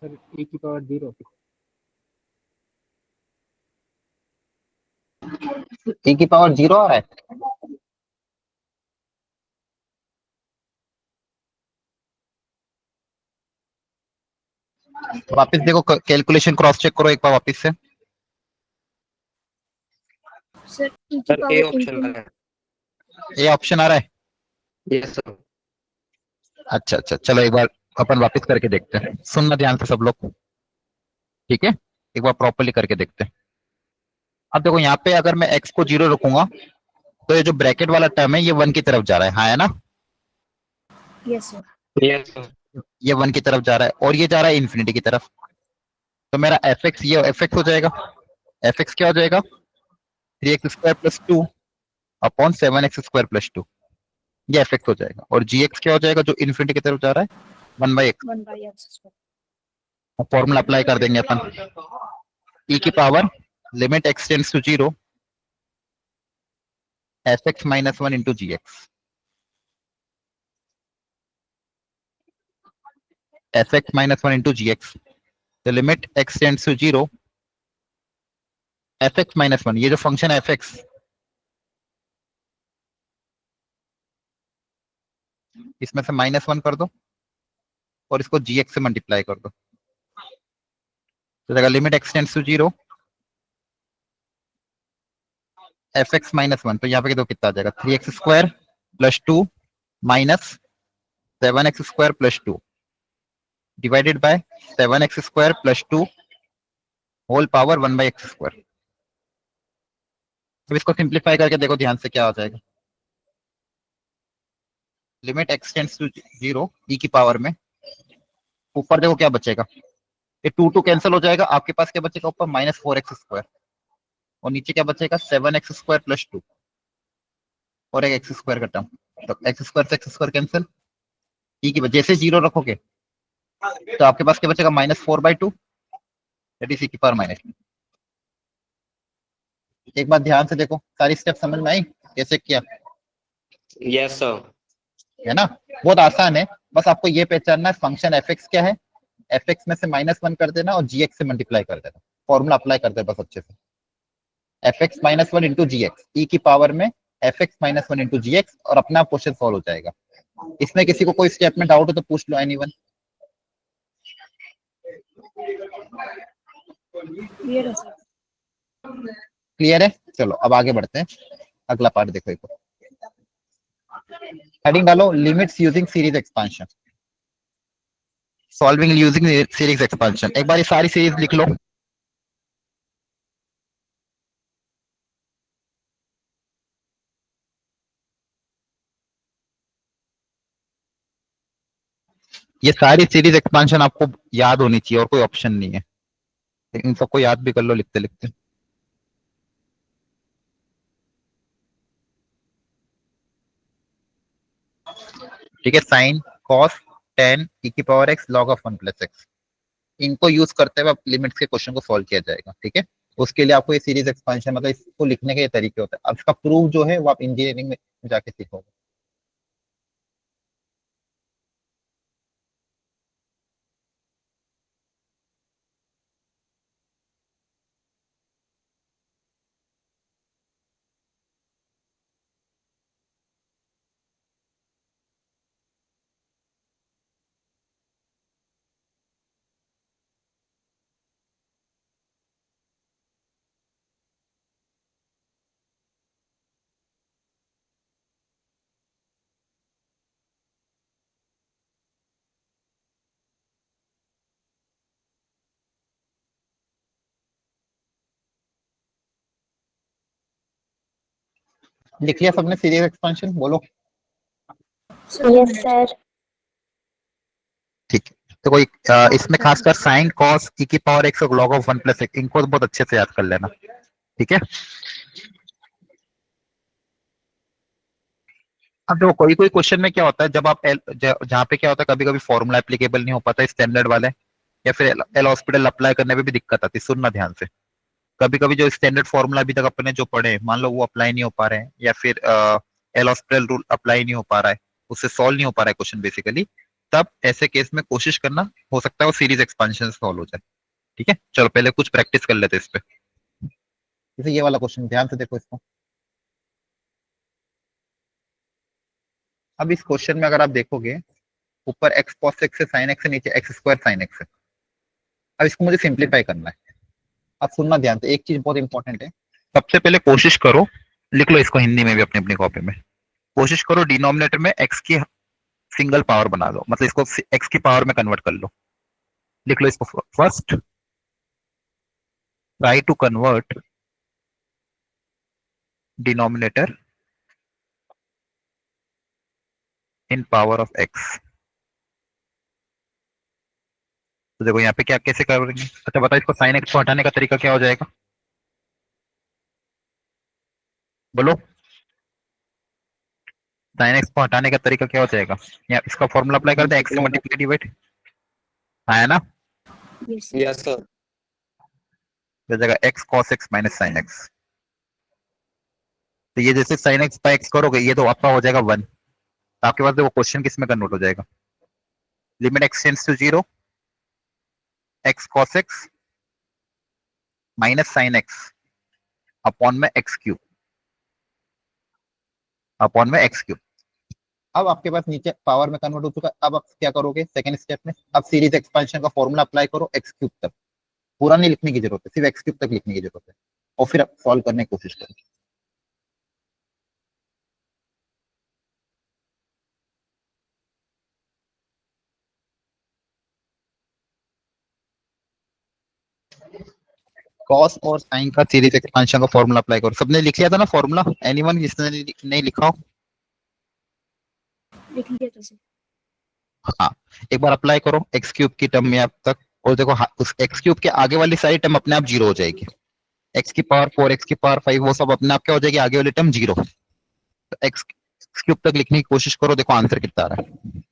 सर e की पावर 0 e की पावर 0 आ रहा है, वापस देखो, कैलकुलेशन क्रॉस चेक करो एक बार वापस से। सर e की सर ए पावर ऑप्शन into है। ये ऑप्शन आ रहा है। Yes sir. अच्छा अच्छा, चलो एक बार अपन वापस करके देखते हैं, सुनना ध्यान से सब लोग, ठीक है। एक बार प्रॉपर्ली करके देखते हैं। अब देखो यहाँ पे अगर मैं x को 0 रखूंगा तो ये जो ब्रैकेट वाला टर्म है ये 1 की तरफ जा रहा है, हाँ है ना। yes sir yes sir. ये 1 की तरफ जा रहा है और ये जा रहा है इन्फिनिटी की तरफ। तो मेरा एफ एक्स, ये एफ एक्स हो जाएगा। एफ एक्स क्या हो जाएगा, 3x² + 2 अपॉन 7x² + 2, ये एफ एक्स हो जाएगा। और जी एक्स क्या हो जाएगा, जो इन्फिनिटी की तरफ जा रहा है, 1/x। 1/x square formula apply कर देंगे अपन, e की power limit x tends to 0 fx - 1 into gx, fx - 1 into gx, the limit x tends to 0 fx - 1, ये जो फंक्शन है fx, इसमें से -1 कर दो और इसको gx से मल्टीप्लाई कर दो, तो जाएगा limit x tends to 0 fx - 1। तो यहाँ पे देखो कितना आ जाएगा, 3x² + 2 minus 7x² + 2 divided by 7x² + 2 whole power 1/x²। अब इसको सिंप्लीफाई करके देखो ध्यान से क्या हो जाएगा, limit x tends to 0 e की पावर में, ऊपर देखो क्या बचेगा, ये 2 कैंसिल हो जाएगा, आपके पास क्या बचेगा ऊपर, -4x², और नीचे क्या बचेगा, 7x² + 2 और एक x² का टर्म। तो x² से x² कैंसिल, e की वजह से 0 रखोगे तो आपके पास क्या बचेगा, -4/2, दैट इज e की पावर -2। एक बार ध्यान से देखो, सारी स्टेप समझ में आई कैसे किया, यस सर। है ना। बहुत आसान है, बस आपको ये पहचानना है फंक्शन एफ एक्स क्या है, एफ एक्स में से -1 कर देना और जी एक्स से मल्टीप्लाई कर देना, फॉर्मूला अप्लाई कर देना बस अच्छे से। fx - 1 into gx, e की पावर में fx - 1 into gx, और अपना क्वेश्चन सॉल्व हो जाएगा। इसमें किसी को कोई स्टेप में डाउट हो तो पूछ लो, एनीवन। clear है सर क्लियर है, चलो अब आगे बढ़ते हैं, अगला पार्ट देखो। एक हेडिंग डालो, limits using series expansion, solving using series expansion. एक बार ये सारी सीरीज लिख लो। ये सारी सीरीज एक्सपांशन आपको याद होनी चाहिए और कोई ऑप्शन नहीं है, इन सबको याद भी कर लो लिखते लिखते। ठीक है, साइन कॉस tan e की power x log of 1 + x, इनको यूज करते हुए लिमिट्स के क्वेश्चन को सॉल्व किया जाएगा। ठीक है, उसके लिए आपको ये सीरीज एक्सपांशन, मतलब इसको लिखने के ये तरीके होते हैं। अब इसका प्रूफ जो है वो आप इंजीनियरिंग में जाके सीखोगे। लिख लिया सबने सीरीज एक्सपांशन, बोलो। Sir Yes, sir. ठीक है, तो कोई इसमें खासकर साइन कॉस e की पावर x और log of 1 + x, इनको तो बहुत अच्छे से याद कर लेना। ठीक है, अब देखो कोई कोई क्वेश्चन में क्या होता है, जब आप जहाँ पे क्या होता है, कभी कभी फॉर्मूला एप्लीकेबल नहीं हो पाता स्टैंडर्ड वाले, या फिर एल हॉस्पिटल अप्लाई करने में भी दिक्कत आती है। सुनना ध्यान से, कभी कभी जो स्टैंडर्ड फॉर्मूला अभी तक अपने जो पढ़े, मान लो वो अप्लाई नहीं हो पा रहे हैं, या फिर एल हॉस्पिटल रूल अप्लाई नहीं हो पा रहा है, उससे सॉल्व नहीं हो पा रहा है क्वेश्चन बेसिकली, तब ऐसे केस में कोशिश करना, हो सकता है वो सीरीज एक्सपांशन सॉल्व हो जाए। ठीक है, चलो पहले कुछ प्रैक्टिस कर लेते हैं इस पे। जैसे ये वाला क्वेश्चन ध्यान से देखो इसको। अब इस क्वेश्चन में अगर आप देखोगे, ऊपर x cos x है, sin x है, नीचे x² sin x है। अब इसको मुझे सिंप्लीफाई करना है। अब सुनना ध्यान से, एक चीज बहुत इंपॉर्टेंट है। सबसे पहले कोशिश करो, लिख लो इसको हिंदी में भी अपनी अपनी कॉपी में, कोशिश करो डिनोमिनेटर में एक्स की सिंगल पावर बना लो, मतलब इसको एक्स की पावर में कन्वर्ट कर लो। लिख लो इसको, first try to convert denominator in power of x. तो देखो यहाँ पे क्या कैसे करेंगे। अच्छा बताओ, इसको साइन एक्स को हटाने का तरीका क्या हो जाएगा, बोलो। साइन एक्स को हटाने का तरीका क्या हो जाएगा, या इसका फॉर्मूला अप्लाई कर दे, एक्स से मल्टीप्लाई डिवाइड, है ना। Yes, sir. Yes, sir. तो जगह x cos x minus sine x. तो ये जैसे साइन एक्स बाय एक्स करोगे, ये तो आपका हो जाएगा 1। तो आपके पास देखो क्वेश्चन किस में कन्वर्ट हो जाएगा, limit x tends to 0 x cos x minus sine x upon में एक्स क्यूब, अपॉन में एक्स क्यूब। अब आपके पास नीचे पावर में कन्वर्ट हो चुका है। अब आप क्या करोगे सेकंड स्टेप में, अब सीरीज एक्सपेंशन का फॉर्मूला अप्लाई करो एक्स क्यूब तक। पूरा नहीं लिखने की जरूरत है, सिर्फ एक्स क्यूब तक लिखने की जरूरत है, और फिर आप सॉल्व करने की कोशिश करो। कॉस और साइन का सीरीज एक्सपेंशन का फॉर्मूला अप्लाई करो। सबने लिख लिया था ना फॉर्मूला, एनीवन जिसने नहीं लिखा हो। लिख लिया था, sir. हाँ, एक बार अप्लाई करो एक्स क्यूब की टर्म में अब तक, और देखो उस एक्स क्यूब के आगे वाली सारी टर्म अपने आप 0 हो जाएगी। एक्स की पावर 4 एक्स की पावर 5 वो सब अपने आप क्या हो जाएगी, आगे वाली टर्म 0। तो एक्स क्यूब तक लिखने की कोशिश करो, देखो आंसर कितना आ रहा है।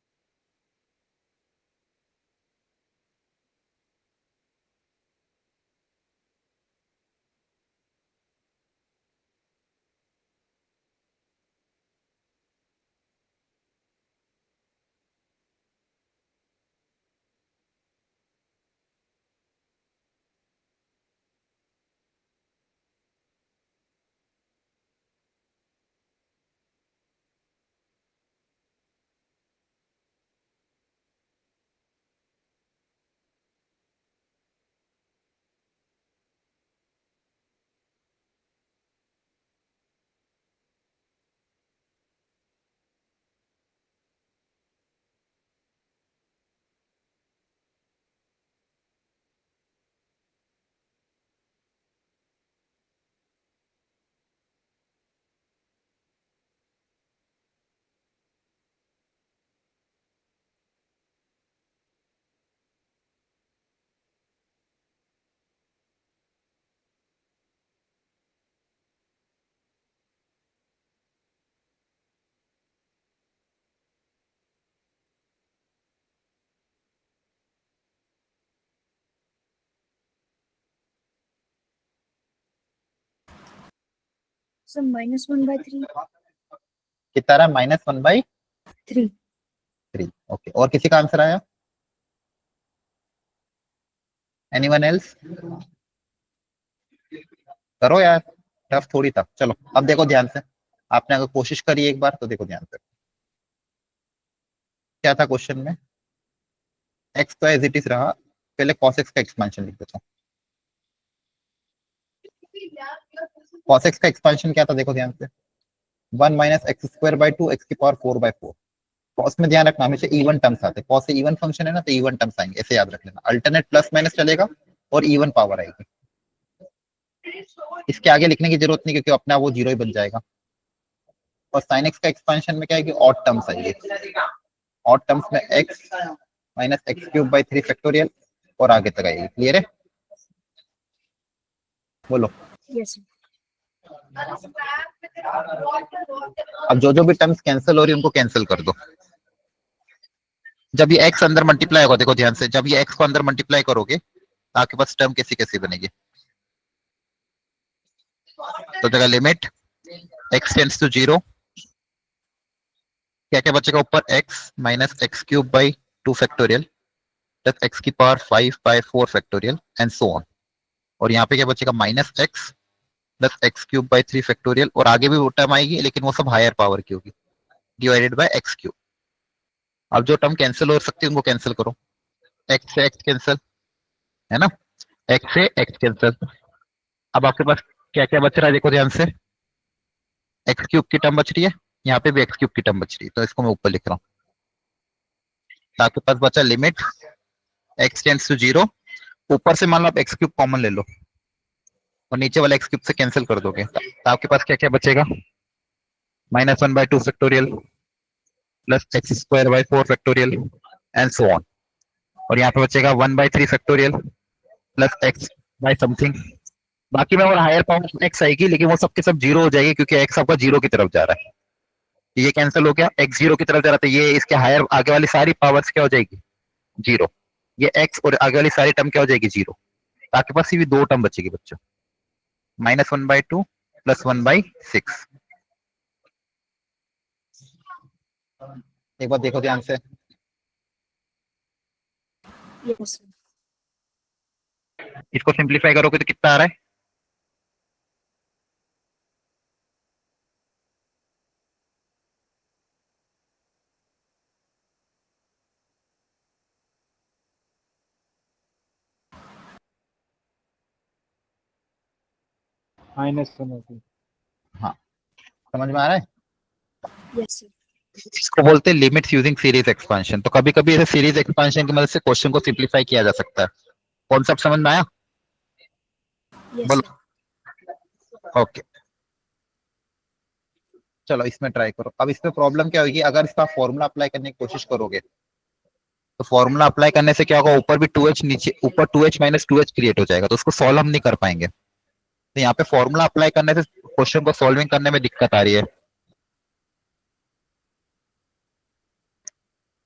So -1/3. कितना रहा, -1/3। 3. ओके, और किसी का आंसर आया, एनीवन एल्स। करो यार, टफ थोड़ी था। चलो अब देखो ध्यान से, आपने अगर कोशिश करी एक बार तो देखो ध्यान से क्या था क्वेश्चन में। एक्स तो एज इट इज रहा, पहले cos x का एक्सपेंशन लिख देता हूँ। cos x का एक्सपेंशन क्या था, देखो ध्यान से, 1 minus x square by 2 x की पावर 4/4। कॉस में ध्यान रखना हमेशा इवन टर्म्स आते हैं, कॉस से इवन फंक्शन है ना, तो इवन टर्म्स आएंगे, ऐसे याद रख लेना। अल्टरनेट प्लस माइनस चलेगा और इवन पावर आएगी। इसके आगे लिखने की जरूरत नहीं क्योंकि अपना वो 0 ही बन जाएगा। और साइन एक्स का एक्सपेंशन में क्या है कि ऑड टर्म्स आएंगे, ऑड टर्म्स में x minus x cube by 3 factorial और आगे तक आएगी। क्लियर है, बोलो। Yes, sir. अब जो जो भी टर्म्स कैंसिल हो रही है उनको कैंसिल कर दो। जब ये एक्स अंदर मल्टीप्लाई होगा, देखो ध्यान से, जब ये एक्स को अंदर मल्टीप्लाई करोगे तो आपके पास टर्म कैसी कैसी बनेगी। तो जगह लिमिट एक्स टेंड्स टू 0, क्या क्या बचेगा ऊपर, x minus x cube by 2 factorial plus x की power 5/4 factorial and so on. और यहाँ पे क्या बचेगा, minus x plus x cube by 3 factorial, और आगे भी वो टर्म आएगी लेकिन वो सब हायर पावर की होगी, डिवाइडेड बाय एक्स क्यूब। अब जो टर्म कैंसिल हो सकती है उनको कैंसिल करो, एक्स से एक्स कैंसिल, है ना। x से x कैंसिल। अब आपके पास क्या क्या बच रहा है देखो ध्यान से, एक्स क्यूब की टर्म बच रही है, यहाँ पे भी एक्स क्यूब की टर्म बच रही है, तो इसको मैं ऊपर लिख रहा हूँ। तो आपके पास बचा लिमिट x टेंड्स टू 0, ऊपर से मान लो आप एक्स क्यूब कॉमन ले लो और नीचे वाला एक्स क्यूब से कैंसिल कर दोगे, तो आपके पास क्या क्या बचेगा, -1/2 factorial plus x square by 4 factorial and so on. और यहाँ पे बचेगा 1/3 factorial plus x by something. बाकी में और हायर पावर एक्स आएगी, लेकिन वो सबके सब जीरो हो जाएगी क्योंकि एक्स आपका जीरो की तरफ जा रहा है। ये कैंसिल हो गया, एक्स जीरो की तरफ जा रहा था, ये इसके हायर आगे वाली सारी पावर्स क्या हो जाएगी, जीरो। ये एक्स और आगे वाली सारी टर्म क्या हो जाएगी, जीरो। आपके पास ये भी दो टर्म बचेगी बच्चों, -1/2 प्लस 1/6। एक बार देखो ध्यान से, Yes, sir. इसको सिंप्लीफाई करोगे तो कितना आ रहा है, -1 होगी। हाँ समझ में आ रहा है। Yes, sir. इसको बोलते हैं लिमिट्स यूजिंग सीरीज एक्सपेंशन। तो कभी कभी ऐसे सीरीज एक्सपेंशन की मदद से क्वेश्चन को सिंप्लीफाई किया जा सकता है। कॉन्सेप्ट समझ में आया, Yes, बोलो। sir. ओके चलो इसमें ट्राई करो। अब इसमें प्रॉब्लम क्या होगी, अगर इसका फॉर्मूला अप्लाई करने की कोशिश करोगे तो फॉर्मूला अप्लाई करने से क्या होगा, ऊपर भी 2h नीचे ऊपर 2h माइनस 2h क्रिएट हो जाएगा, तो उसको सॉल्व हम नहीं कर पाएंगे। तो यहाँ पे फॉर्मूला अप्लाई करने से क्वेश्चन को सॉल्विंग करने में दिक्कत आ रही है।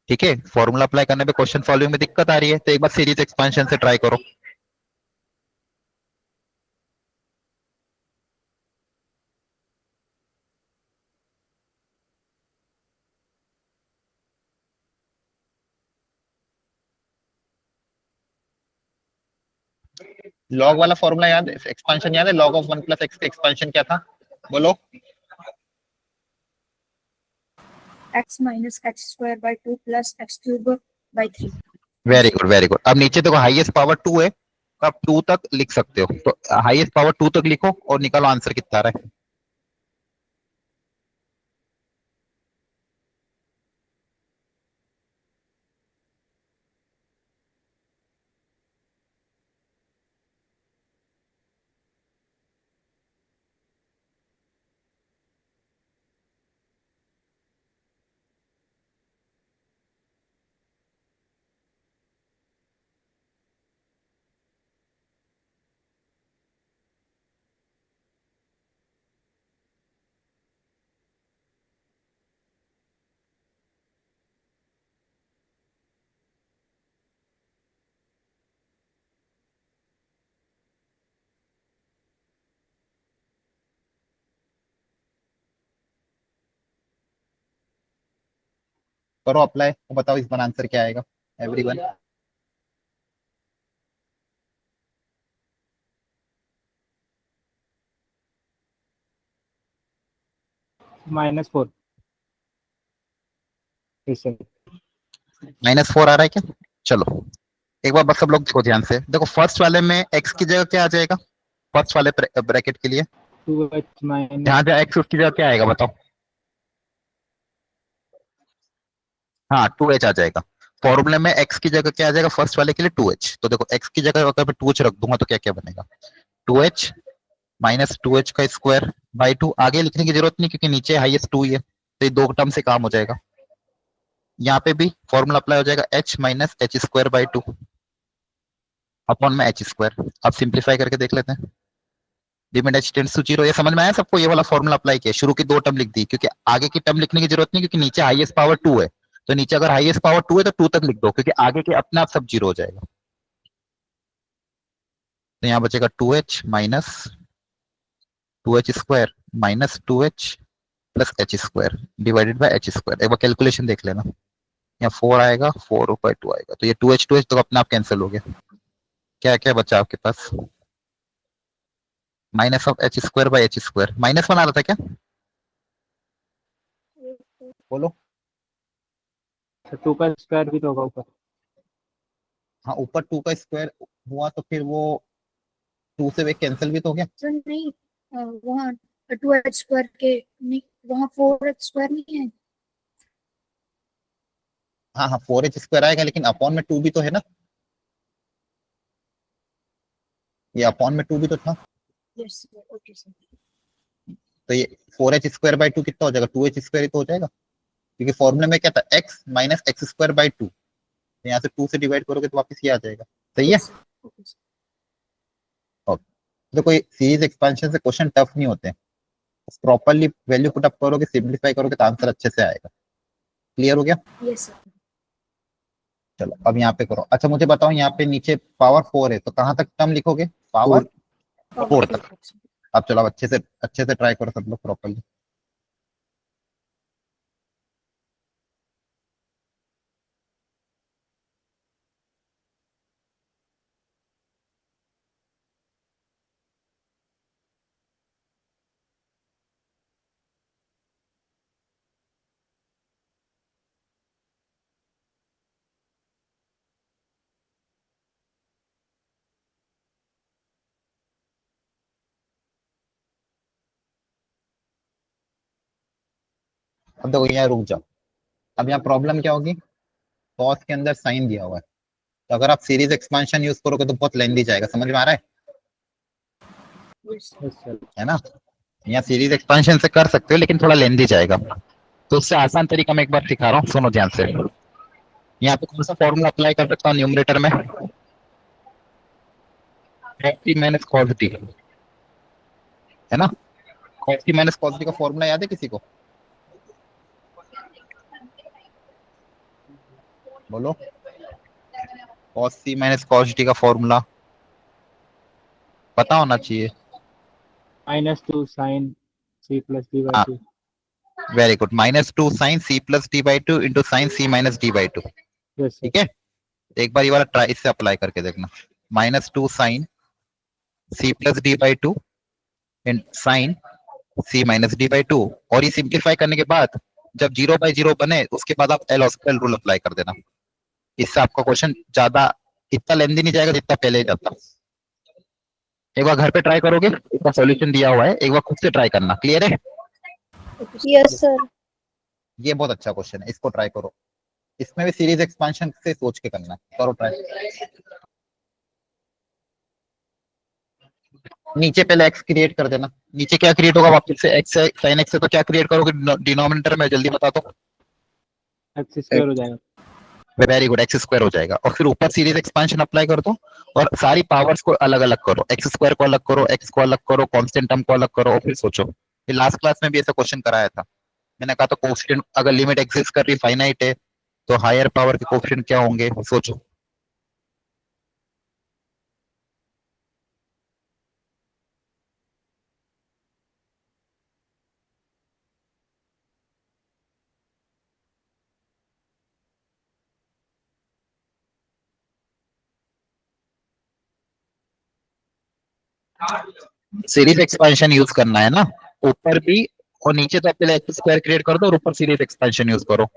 ठीक है, फॉर्मूला अप्लाई करने पे क्वेश्चन सॉल्विंग में दिक्कत आ रही है, तो एक बार सीरीज एक्सपेंशन से ट्राई करो। लॉग वाला फॉर्मूला याद है, एक्सपेंशन याद है, लॉग ऑफ 1 प्लस एक्स का एक्सपेंशन क्या था, बोलो। X minus x square by 2 plus x cube by 3. Very good very good. अब नीचे देखो हाईएस्ट पावर 2 है, तो आप 2 तक लिख सकते हो, तो हाईएस्ट पावर 2 तक लिखो और निकालो आंसर कितना आ रहा है। करो अप्लाई, तो बताओ इस बार आंसर क्या आएगा एवरीवन। -4 इसे -4 आ रहा है क्या, चलो एक बार बस सब लोग देखो ध्यान से, देखो फर्स्ट वाले में x की जगह क्या आ जाएगा, फर्स्ट वाले ब्रैकेट के लिए 2h माइनस जहां जहां x उसकी जगह क्या आएगा बताओ, हाँ 2h आ जाएगा। फॉर्मूले में x की जगह क्या आ जाएगा फर्स्ट वाले के लिए 2h, तो देखो x की जगह अगर मैं 2h रख दूंगा तो क्या क्या बनेगा, 2h माइनस 2h का स्क्वायर बाई 2, आगे लिखने की जरूरत नहीं क्योंकि नीचे हाईएस्ट 2 ही है, तो ये दो टर्म से काम हो जाएगा। यहाँ पे भी फॉर्मूला अप्लाई हो जाएगा h minus H square by 2 upon में एच स्क्वायर। अब सिंप्लीफाई करके देख लेते हैं, लिमिट h टेंड्स टू 0। ये समझ में आया सबको, ये वाला फॉर्मूला अप्लाई किया, शुरू की दो टर्म लिख दी क्योंकि आगे की टर्म लिखने की जरूरत नहीं क्योंकि नीचे हाईएस्ट पावर 2 है, तो नीचे अगर हाईएस्ट पावर 2 है तो 2 तक लिख दो क्योंकि आगे के अपने आप सब जीरो हो जाएगा। तो यहाँ बचेगा 2h minus 2h square minus 2h plus H square divided by H square. एक बार कैलकुलेशन देख लेना, यहाँ 4 आएगा, 4/2 आएगा, तो ये 2h तो अपने आप कैंसिल हो गया। क्या क्या बचा आपके पास, minus of h square by h square, -1 आ रहा था क्या, Yes, sir. बोलो। 2 का स्क्वायर भी तो होगा ऊपर। हाँ ऊपर 2 का स्क्वायर हुआ तो फिर वो 2 से वे कैंसिल भी तो हो गया। सर नहीं, वहाँ 2h² के नहीं, वहाँ 4h² नहीं है। हाँ हाँ 4h² आएगा, लेकिन अपॉन में 2 भी तो है ना, ये अपॉन में 2 भी तो था। Yes okay sir. तो ये 4h² बाई 2 कितना हो जाएगा, 2h² ही तो हो जाएगा, क्योंकि फॉर्मूले में क्या था, x माइनस x² बाई 2, यहाँ से 2 से डिवाइड करोगे तो वापस ये आ जाएगा। सही है। Yes sir okay sir. Okay. तो कोई सीरीज एक्सपेंशन से क्वेश्चन टफ नहीं होते, प्रॉपरली वैल्यू पुट अप करोगे, सिंप्लीफाई करोगे तो आंसर अच्छे से आएगा। क्लियर हो गया। Yes sir. चलो अब यहाँ पे करो। अच्छा मुझे बताओ, यहाँ पे नीचे पावर 4 है तो कहाँ तक टर्म लिखोगे, पावर पावर 4 4 तक। सर। अब चलो अब अच्छे से ट्राई करो सब लोग प्रॉपरली। अब देखो यहाँ रुक जाओ। अब यहाँ प्रॉब्लम क्या होगी, कॉस के अंदर साइन दिया हुआ है, तो अगर आप सीरीज एक्सपेंशन यूज करोगे तो बहुत लेंदी जाएगा, समझ में आ रहा यस सर। Yes sir. है ना। यहाँ सीरीज एक्सपेंशन से कर सकते हो लेकिन थोड़ा लेंदी जाएगा, तो उससे आसान तरीका मैं एक बार सिखा रहा हूँ, सुनो ध्यान से। यहाँ पे कौन सा फॉर्मूला अप्लाई कर सकता हूँ न्यूमरेटर में, टी माइनस कॉस टी, है ना। Cos T minus cos T का फॉर्मूला याद है किसी को, बोलो। कॉस सी माइनस कॉस टी का फॉर्मूला पता होना चाहिए। -2 sin c plus d by हाँ 2. Very good, -2 sine c plus d by two into sine c minus d by two. Yes sir. ठीक है, एक बार ये वाला ट्राई इससे अप्लाई करके देखना, -2 sine c plus d by two sine c minus d by two, और ये सिंप्लीफाई करने के बाद जब 0/0 बने उसके बाद आप एल हॉस्पिटल रूल अप्लाई कर देना, इससे आपका क्वेश्चन ज्यादा इतना लेंदी नहीं जाएगा जितना पहले ही जाता। एक बार घर पे ट्राई करोगे, इसका सॉल्यूशन दिया हुआ है, एक बार खुद से ट्राई करना। क्लियर है। Yes, sir. ये बहुत अच्छा क्वेश्चन है, इसको ट्राई करो। इसमें भी सीरीज एक्सपेंशन से सोच के करना है, करो ट्राई। नीचे पहले एक्स क्रिएट कर देना, नीचे क्या क्रिएट होगा वापस से, एक्स साइन एक्स से, तो क्या क्रिएट करोगे डिनोमिनेटर में, जल्दी बता दो। x² हो जाएगा। वेरी गुड, x² हो जाएगा, और फिर ऊपर सीरीज एक्सपेंशन अप्लाई कर दो, और सारी पावर्स को अलग अलग करो, x² को अलग करो, x को अलग करो, कांस्टेंट टर्म को अलग करो, और फिर सोचो। ये लास्ट क्लास में भी ऐसा क्वेश्चन कराया था, मैंने कहा था कोफिशिएंट अगर लिमिट एग्जिस्ट कर रही फाइनाइट है तो हायर पावर के कोफिशिएंट क्या होंगे, सोचो। सीरीज एक्सपेंशन यूज करना है ना, ऊपर भी और नीचे, तो पहले x² क्रिएट कर दो और ऊपर सीरीज एक्सपेंशन यूज करो।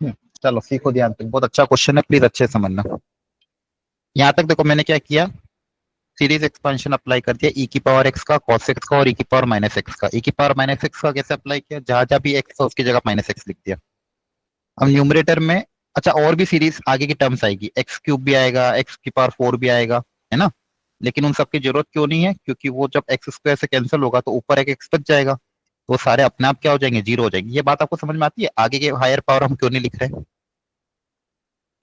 चलो सीखो ध्यान से, बहुत अच्छा क्वेश्चन है, प्लीज अच्छे से समझना। यहाँ तक देखो मैंने क्या किया, सीरीज एक्सपेंशन अप्लाई कर दिया, ई की पावर एक्स का, cos एक्स का और ई की पावर माइनस एक्स का। ई की पावर माइनस एक्स का कैसे अप्लाई किया, जहां जहां भी एक्स था उसकी जगह माइनस एक्स लिख दिया। अब न्यूमरेटर में अच्छा और भी सीरीज आगे की टर्म्स आएगी, एक्स क्यूब भी आएगा, एक्स की पावर 4 भी आएगा, है ना। लेकिन उन सबकी जरूरत क्यों नहीं है, क्योंकि वो जब एक्स स्क्वायर से कैंसिल होगा तो ऊपर एक एक्स बच जाएगा, तो वो सारे अपने आप क्या हो जाएंगे, जीरो हो जाएंगे। ये बात आपको समझ में आती है, आगे के हायर पावर हम क्यों नहीं लिख रहे,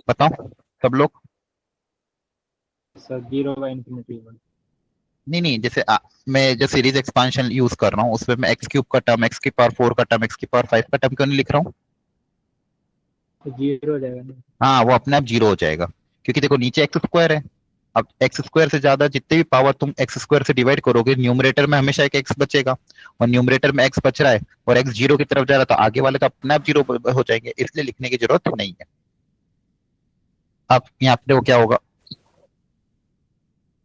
बताओ सब लोग। Sir, 0 by infinity 1. नहीं नहीं, जैसे मैं जो सीरीज एक्सपांशन यूज कर रहा हूँ उसमें मैं एक्स क्यूब का टर्म, एक्स की पावर 4 का टर्म, एक्स की पावर 5 का टर्म क्यों नहीं लिख रहा हूँ। तो 0 हो जाएगा ना। हाँ वो अपने आप जीरो हो जाएगा, क्योंकि देखो नीचे एक्स स्क्वायर है। अब एक्स स्क्वायर से ज्यादा जितने भी पावर तुम एक्स स्क्वायर से डिवाइड करोगे, न्यूमरेटर में हमेशा एक एक्स बचेगा, और न्यूमरेटर में एक्स बच रहा है और एक्स जीरो की तरफ जा रहा है, तो आगे वाले तो अपने आप जीरो हो जाएंगे, इसलिए लिखने की जरूरत नहीं है। अब यहाँ पे वो क्या होगा,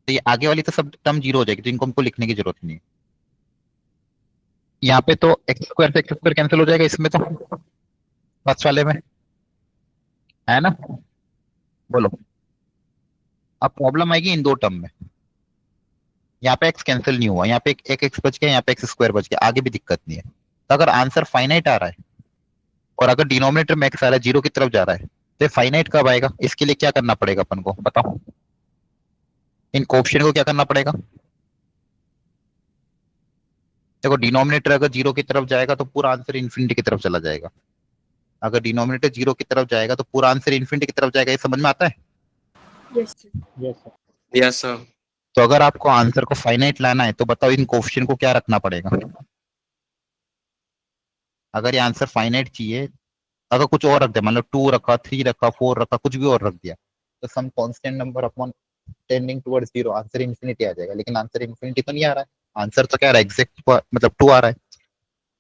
तो ये आगे वाली तो सब टर्म जीरो हो जाएगी, तो इनको हमको लिखने की जरूरत नहीं है। यहाँ पे तो एक्स स्क्वायर कैंसिल हो जाएगा इसमें, तो फर्स्ट वाले में, है ना, बोलो। अब प्रॉब्लम आएगी इन दो टर्म में, यहाँ पे एक्स कैंसिल नहीं हुआ, यहाँ पे एक एक्स बच गया, यहाँ पे एक्स स्क्वायर बच गया, आगे भी दिक्कत नहीं है। तो अगर आंसर फाइनाइट आ रहा है और अगर डिनोमिनेटर में एक्स आ रहा है, जीरो की तरफ जा रहा है, तो फाइनाइट कब आएगा, इसके लिए क्या करना पड़ेगा अपन को, बताओ। इन कोएफिशिएंट को क्या करना पड़ेगा, देखो डिनोमिनेटर अगर जीरो की तरफ जाएगा तो पूरा आंसर इन्फिनिटी की तरफ चला जाएगा, अगर डिनोमिनेटर जीरो की तरफ जाएगा तो पूरा आंसर इन्फिनिटी की तरफ जाएगा, ये समझ में आता है। Yes, sir. Yes, sir. Yes, sir. तो अगर आपको आंसर को फाइनाइट लाना है तो बताओ इन कोएफिशिएंट को क्या रखना पड़ेगा। अगर ये आंसर फाइनाइट चाहिए, अगर कुछ और रख दिया, मतलब 2 रखा, 3 रखा, 4 रखा, कुछ भी और रख दिया, तो some constant number upon tending towards zero, answer infinity आ जाएगा। लेकिन आंसर इन्फिनिटी तो नहीं आ रहा है, आंसर तो क्या आ रहा है, एग्जैक्ट मतलब 2 आ रहा है।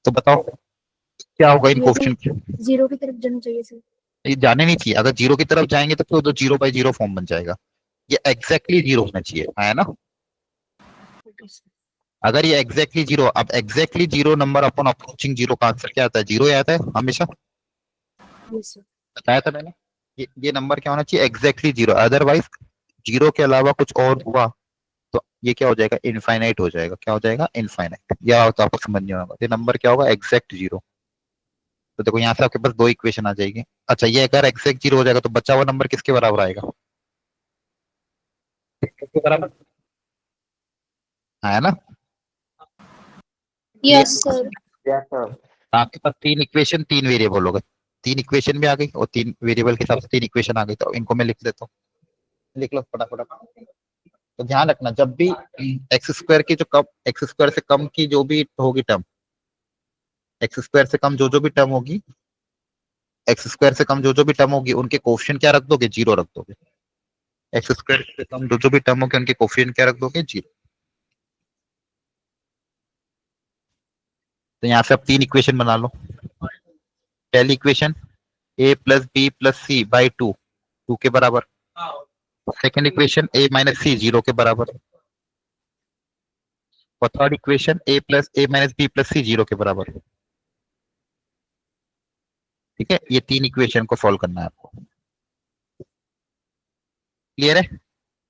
तो बताओ क्या होगा इन ये कोएफिशिएंट, जीरो की तरफ जाना चाहिए सर। ये जाने नहीं चाहिए, अगर जीरो की तरफ जाएंगे तो फिर तो 0/0 फॉर्म बन जाएगा, ये एग्जैक्टली जीरो होना चाहिए, है ना। Okay, sir. अगर ये एग्जैक्टली जीरो, अब exactly zero number upon approaching zero का आंसर क्या आता है, जीरो आता है हमेशा, Yes, sir. बताया था मैंने। ये नंबर क्या होना चाहिए, एग्जैक्टली जीरो, अदरवाइज जीरो के अलावा कुछ और हुआ तो ये क्या हो जाएगा, इनफाइनाइट हो जाएगा। क्या हो जाएगा, इनफाइनाइट। या तो आपको समझ नहीं होगा, ये नंबर क्या होगा, एग्जैक्ट जीरो। तो देखो यहाँ से आपके पास दो इक्वेशन आ जाएगी। अच्छा ये अगर एग्जैक्ट जीरो हो जाएगा तो बचा हुआ नंबर किसके बराबर आएगा, किसके बराबर, है ना। Yes, sir. Yes, sir. आपके पास 3 इक्वेशन 3 वेरिएबल हो गए, 3 इक्वेशन भी आ गई और 3 वेरिएबल के हिसाब से 3 इक्वेशन आ गई, तो इनको मैं लिख देता हूँ, लिख लो फटाफट। तो ध्यान रखना जब भी एक्स स्क्वायर की जो कम, एक्स स्क्वायर से कम की जो भी होगी टर्म, एक्स स्क्वायर से कम जो भी टर्म होगी, एक्स स्क्वायर से कम जो भी टर्म होगी, उनके कोएफिशिएंट क्या रख दोगे, जीरो रख दोगे। एक्स स्क्वायर से कम जो भी टर्म होगी उनके कोएफिशिएंट क्या रख दोगे, जीरो। तो यहाँ से आप 3 इक्वेशन बना लो। पहली equation a plus B plus C by 2, 2 के बराबर। Second equation a minus C, 0 के बराबर। और third equation a plus a minus B plus C, 0 के बराबर। ठीक है, ये 3 इक्वेशन को सॉल्व करना है आपको, क्लियर है।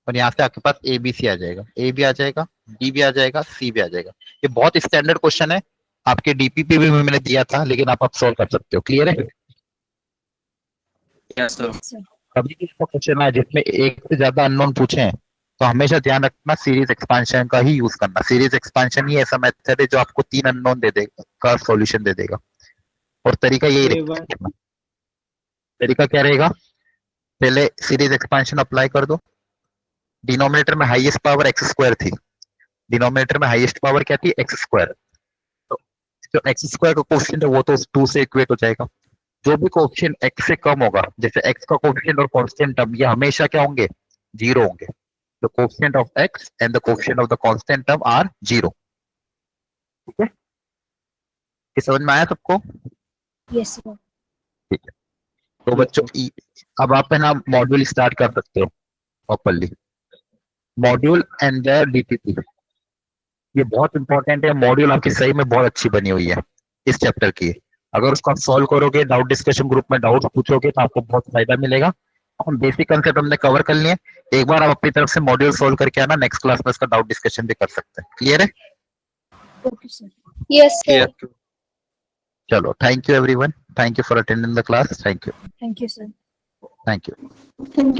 और यहाँ से आपके पास ए बी सी आ जाएगा, ए भी आ जाएगा, बी भी आ जाएगा, सी भी आ जाएगा। ये बहुत स्टैंडर्ड क्वेश्चन है, आपके डीपीपी भी मैंने दिया था, लेकिन आप सॉल्व कर सकते हो, क्लियर है। Yes, sir. Yes, sir. कभी भी इसका क्वेश्चन आए जिसमें एक से ज्यादा अननोन पूछे हैं, तो हमेशा ध्यान रखना सीरीज एक्सपांशन का ही यूज करना। सीरीज एक्सपांशन ही ऐसा मेथड है जो आपको 3 अननोन दे देगा का सॉल्यूशन दे देगा, और तरीका यही रहेगा। तरीका क्या रहेगा, पहले सीरीज एक्सपांशन अप्लाई कर दो, डिनोमिनेटर में हाईएस्ट पावर एक्स स्क्वायर थी, डिनोमिनेटर में हाईएस्ट पावर क्या थी, एक्स स्क्वायर। तो जो एक्स स्क्वायर का कोएफिशिएंट है वो तो 2 से इक्वेट हो जाएगा। जो भी कोएफिशिएंट एक्स से कम होगा, जैसे एक्स का कोएफिशिएंट और कांस्टेंट टर्म, ये हमेशा क्या होंगे, जीरो होंगे। The coefficient of x and the coefficient of the constant term are zero. ठीक है, ये समझ में आया सबको। Yes, sir. ठीक है, तो बच्चों अब आप है ना मॉड्यूल स्टार्ट कर सकते हो properly, module and the DPP. ये बहुत इंपॉर्टेंट है, मॉड्यूल आपकी सही में बहुत अच्छी बनी हुई है इस चैप्टर की। अगर उसको आप सॉल्व करोगे, डाउट डिस्कशन ग्रुप में डाउट पूछोगे तो आपको बहुत फायदा मिलेगा। हम बेसिक कंसेप्ट हमने कवर कर लिए। एक बार आप अपनी तरफ से मॉड्यूल सॉल्व करके आना, नेक्स्ट क्लास में इसका डाउट डिस्कशन भी कर सकते हैं। क्लियर है? Okay, sir. Yes, sir. Yes. चलो, thank you everyone, thank you for attending the class, thank you, Thank you, sir. Thank you. Thank you.